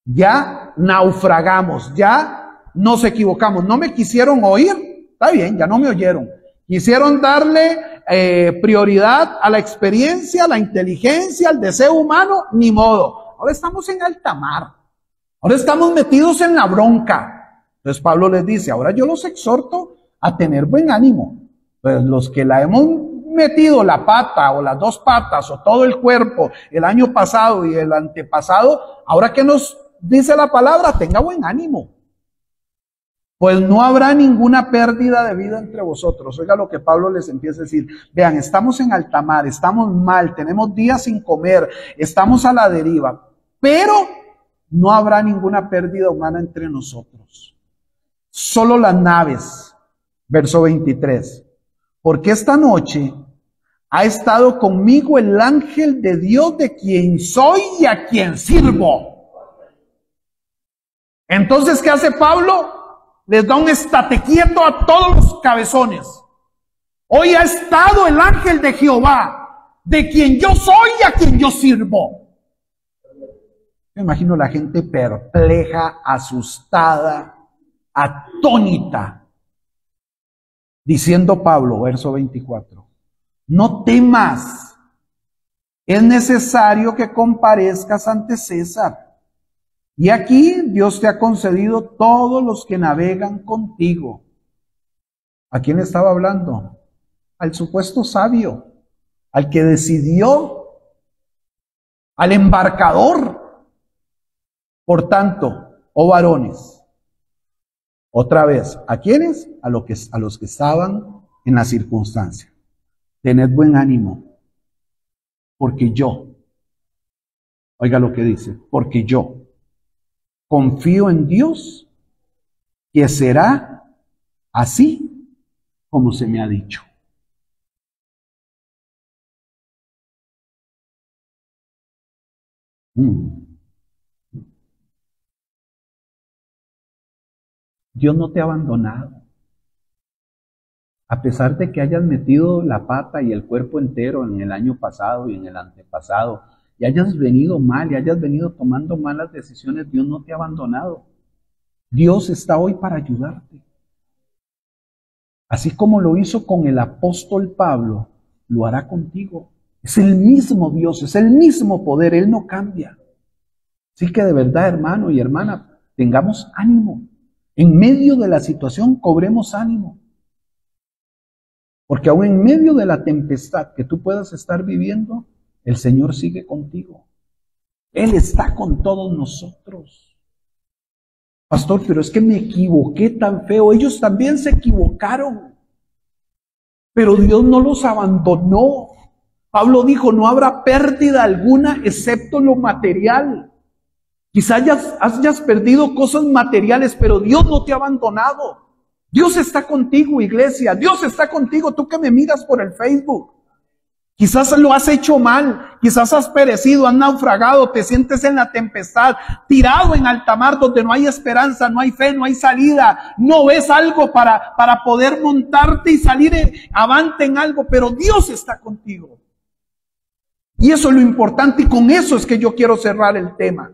Ya naufragamos, ya nos equivocamos. No me quisieron oír. Está bien, ya no me oyeron. Quisieron darle prioridad a la experiencia, a la inteligencia, al deseo humano, ni modo. Ahora estamos en alta mar. Ahora estamos metidos en la bronca. Entonces Pablo les dice, ahora yo los exhorto a tener buen ánimo. Pues los que la hemos metido la pata o las dos patas o todo el cuerpo el año pasado y el antepasado, ahora que nos dice la palabra, tenga buen ánimo. Pues no habrá ninguna pérdida de vida entre vosotros. Oiga lo que Pablo les empieza a decir. Vean, estamos en alta mar, estamos mal, tenemos días sin comer, estamos a la deriva, pero no habrá ninguna pérdida humana entre nosotros. Solo las naves. Verso 23. Porque esta noche ha estado conmigo el ángel de Dios de quien soy y a quien sirvo. Entonces, ¿qué hace Pablo? Les da un estate quieto a todos los cabezones. Hoy ha estado el ángel de Jehová, de quien yo soy y a quien yo sirvo. Me imagino la gente perpleja, asustada, atónita, diciendo Pablo, verso 24, no temas, es necesario que comparezcas ante César. Y aquí Dios te ha concedido todos los que navegan contigo. ¿A quién estaba hablando? Al supuesto sabio, al que decidió, al embarcador. Por tanto, oh varones, otra vez, ¿a quiénes? A los que estaban en la circunstancia. Tened buen ánimo, porque yo, oiga lo que dice, porque yo confío en Dios, que será así como se me ha dicho. Dios no te ha abandonado. A pesar de que hayas metido la pata y el cuerpo entero en el año pasado y en el antepasado, y hayas venido mal y hayas venido tomando malas decisiones, Dios no te ha abandonado. Dios está hoy para ayudarte. Así como lo hizo con el apóstol Pablo, lo hará contigo. Es el mismo Dios, es el mismo poder, Él no cambia. Así que de verdad, hermano y hermana, tengamos ánimo. En medio de la situación, cobremos ánimo. Porque aún en medio de la tempestad que tú puedas estar viviendo, el Señor sigue contigo. Él está con todos nosotros. Pastor, pero es que me equivoqué tan feo. Ellos también se equivocaron. Pero Dios no los abandonó. Pablo dijo, no habrá pérdida alguna excepto lo material. Quizás hayas perdido cosas materiales, pero Dios no te ha abandonado. Dios está contigo, iglesia. Dios está contigo, tú que me miras por el Facebook. Quizás lo has hecho mal, quizás has perecido, has naufragado, te sientes en la tempestad, tirado en alta mar donde no hay esperanza, no hay fe, no hay salida, no ves algo para poder montarte y salir avante en algo, pero Dios está contigo. Y eso es lo importante, y con eso es que yo quiero cerrar el tema.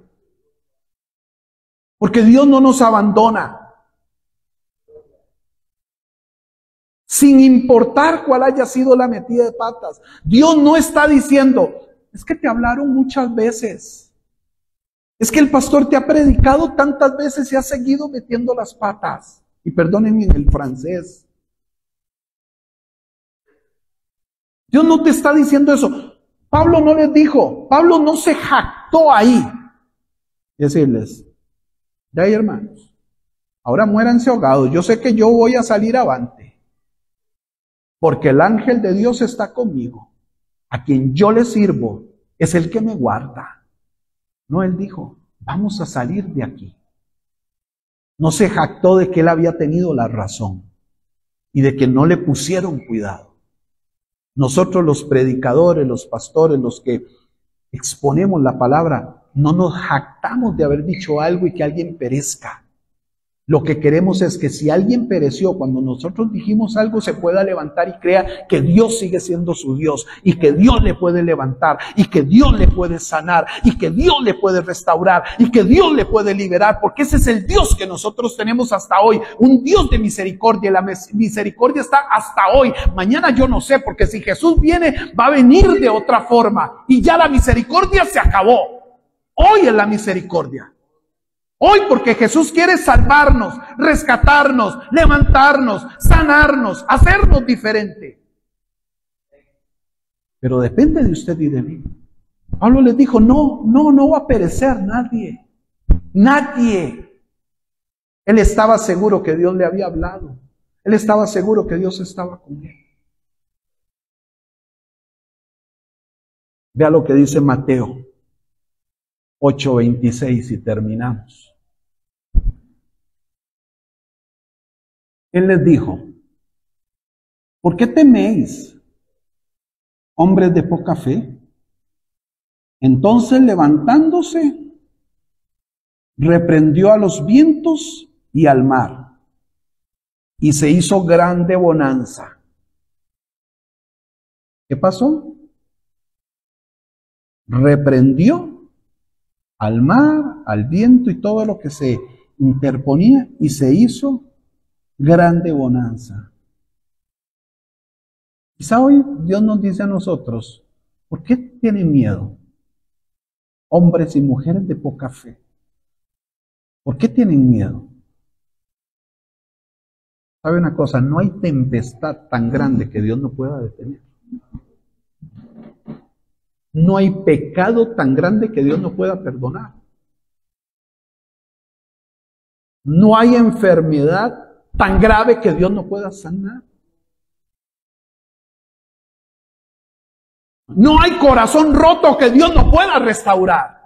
Porque Dios no nos abandona. Sin importar cuál haya sido la metida de patas. Dios no está diciendo, es que te hablaron muchas veces. Es que el pastor te ha predicado tantas veces y ha seguido metiendo las patas. Y perdónenme en el francés. Dios no te está diciendo eso. Pablo no les dijo, Pablo no se jactó ahí. Decirles, ya hay hermanos, ahora muéranse ahogados. Yo sé que yo voy a salir avante. Porque el ángel de Dios está conmigo. A quien yo le sirvo es el que me guarda. No, él dijo, vamos a salir de aquí. No se jactó de que él había tenido la razón y de que no le pusieron cuidado. Nosotros los predicadores, los pastores, los que exponemos la palabra, no nos jactamos de haber dicho algo y que alguien perezca. Lo que queremos es que si alguien pereció cuando nosotros dijimos algo, se pueda levantar y crea que Dios sigue siendo su Dios y que Dios le puede levantar y que Dios le puede sanar y que Dios le puede restaurar y que Dios le puede liberar, porque ese es el Dios que nosotros tenemos hasta hoy, un Dios de misericordia. La misericordia está hasta hoy. Mañana yo no sé, porque si Jesús viene, va a venir de otra forma y ya la misericordia se acabó. Hoy es la misericordia. Hoy, porque Jesús quiere salvarnos, rescatarnos, levantarnos, sanarnos, hacernos diferente. Pero depende de usted y de mí. Pablo les dijo, no va a perecer nadie. Nadie. Él estaba seguro que Dios le había hablado. Él estaba seguro que Dios estaba con él. Vea lo que dice Mateo 8:26 y terminamos. Él les dijo, ¿por qué teméis, hombres de poca fe? Entonces, levantándose, reprendió a los vientos y al mar, y se hizo grande bonanza. ¿Qué pasó? Reprendió al mar, al viento y todo lo que se interponía, y se hizo grande bonanza. Quizá hoy Dios nos dice a nosotros, ¿por qué tienen miedo? Hombres y mujeres de poca fe. ¿Por qué tienen miedo? ¿Sabe una cosa? No hay tempestad tan grande que Dios no pueda detener. No hay pecado tan grande que Dios no pueda perdonar. No hay enfermedad tan grave que Dios no pueda sanar. No hay corazón roto que Dios no pueda restaurar.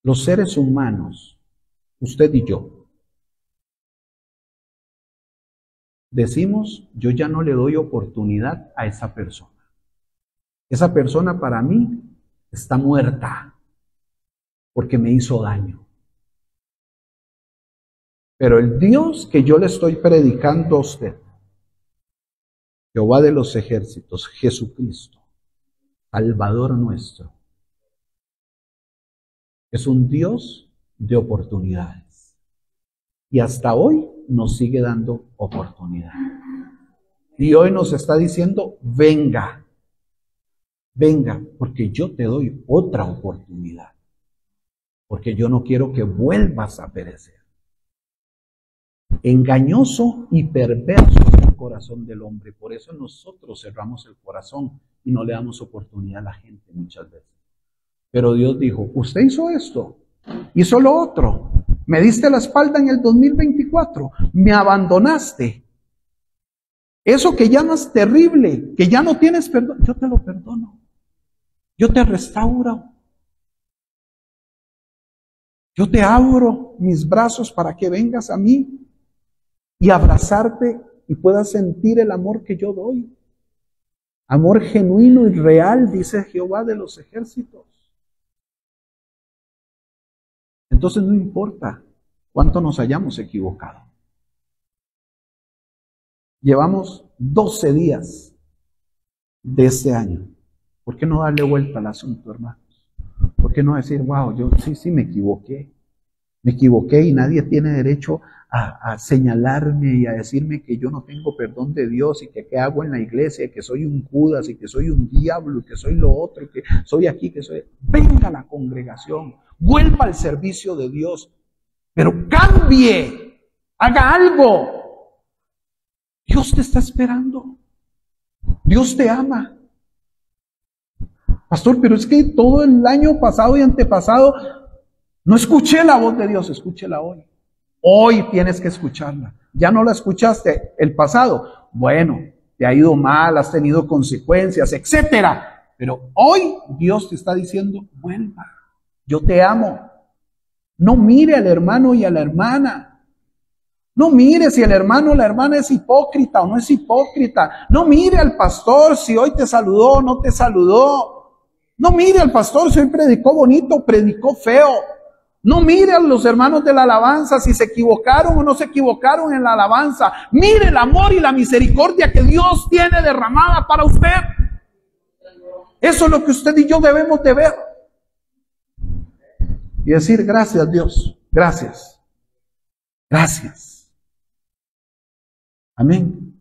Los seres humanos, usted y yo, decimos, yo ya no le doy oportunidad a esa persona. Esa persona para mí está muerta porque me hizo daño. Pero el Dios que yo le estoy predicando a usted, Jehová de los ejércitos, Jesucristo, Salvador nuestro, es un Dios de oportunidades. Y hasta hoy nos sigue dando oportunidad. Y hoy nos está diciendo, venga, venga, porque yo te doy otra oportunidad. Porque yo no quiero que vuelvas a perecer. Engañoso y perverso es el corazón del hombre. Por eso nosotros cerramos el corazón y no le damos oportunidad a la gente muchas veces. Pero Dios dijo, usted hizo esto, hizo lo otro, me diste la espalda en el 2024, me abandonaste. Eso que llamas terrible, que ya no tienes perdón, yo te lo perdono. Yo te restauro. Yo te abro mis brazos para que vengas a mí y abrazarte y puedas sentir el amor que yo doy. Amor genuino y real, dice Jehová de los ejércitos. Entonces no importa cuánto nos hayamos equivocado. Llevamos 12 días de este año. ¿Por qué no darle vuelta al asunto, hermanos? ¿Por qué no decir, wow, yo sí me equivoqué? Me equivoqué y nadie tiene derecho a señalarme y a decirme que yo no tengo perdón de Dios y que qué hago en la iglesia, y que soy un Judas y que soy un diablo y que soy lo otro y que soy aquí, que soy... Venga a la congregación, vuelva al servicio de Dios, pero cambie, haga algo. Dios te está esperando. Dios te ama. Pastor, pero es que todo el año pasado y antepasado no escuché la voz de Dios, escúchela hoy. Hoy tienes que escucharla. Ya no la escuchaste el pasado. Bueno, te ha ido mal, has tenido consecuencias, etcétera. Pero hoy Dios te está diciendo, vuelva. Yo te amo. No mire al hermano y a la hermana. No mire si el hermano o la hermana es hipócrita o no es hipócrita. No mire al pastor si hoy te saludó o no te saludó. No mire al pastor si hoy predicó bonito o predicó feo. No mire a los hermanos de la alabanza si se equivocaron o no se equivocaron en la alabanza. Mire el amor y la misericordia que Dios tiene derramada para usted. Eso es lo que usted y yo debemos de ver. Y decir, gracias Dios, gracias. Gracias. Amén.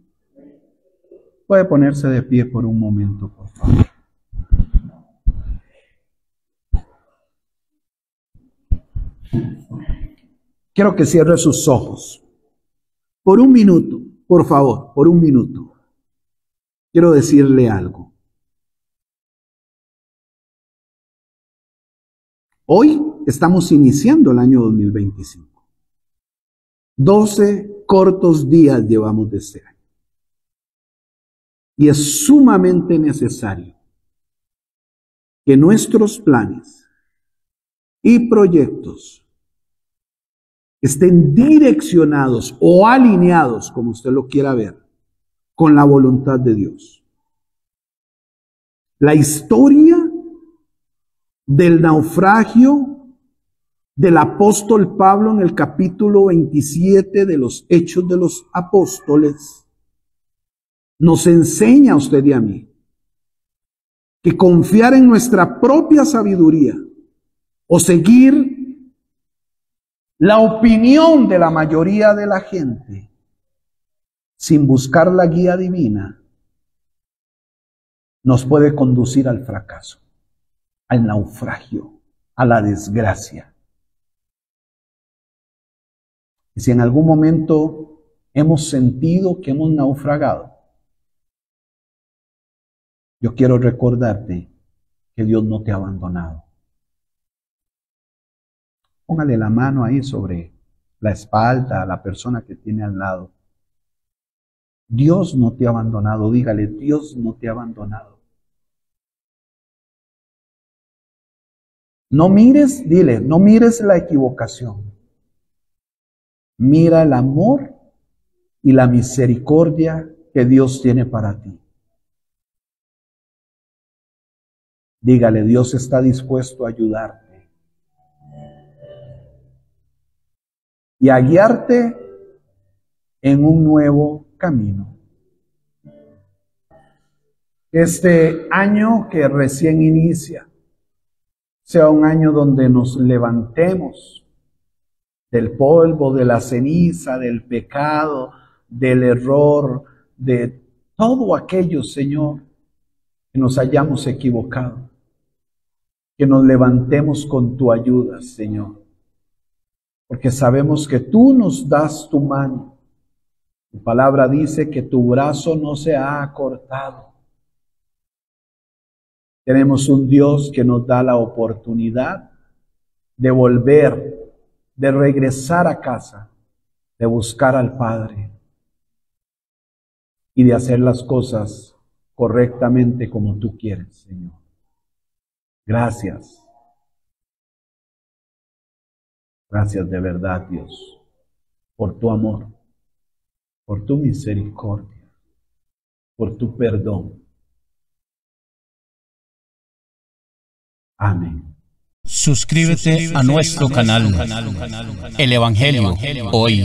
Puede ponerse de pie por un momento, por favor. Quiero que cierre sus ojos. Por un minuto, por favor, por un minuto. Quiero decirle algo. Hoy estamos iniciando el año 2025. 12 cortos días llevamos de este año. Y es sumamente necesario que nuestros planes y proyectos estén direccionados o alineados, como usted lo quiera ver, con la voluntad de Dios. La historia del naufragio del apóstol Pablo en el capítulo 27 de los Hechos de los Apóstoles nos enseña a usted y a mí que confiar en nuestra propia sabiduría o seguir la opinión de la mayoría de la gente sin buscar la guía divina nos puede conducir al fracaso, al naufragio, a la desgracia. Y si en algún momento hemos sentido que hemos naufragado, yo quiero recordarte que Dios no te ha abandonado. Póngale la mano ahí sobre la espalda a la persona que tiene al lado. Dios no te ha abandonado. Dígale, Dios no te ha abandonado. No mires, dile, no mires la equivocación. Mira el amor y la misericordia que Dios tiene para ti. Dígale, Dios está dispuesto a ayudarte y a guiarte en un nuevo camino. Este año que recién inicia sea un año donde nos levantemos del polvo, de la ceniza, del pecado, del error, de todo aquello, Señor, que nos hayamos equivocado. Que nos levantemos con tu ayuda, Señor. Porque sabemos que tú nos das tu mano. Tu palabra dice que tu brazo no se ha acortado. Tenemos un Dios que nos da la oportunidad de volver, de regresar a casa, de buscar al Padre y de hacer las cosas correctamente como tú quieres, Señor. Gracias. Gracias de verdad, Dios, por tu amor, por tu misericordia, por tu perdón. Amén. Suscríbete a nuestro canal, El Evangelio Hoy.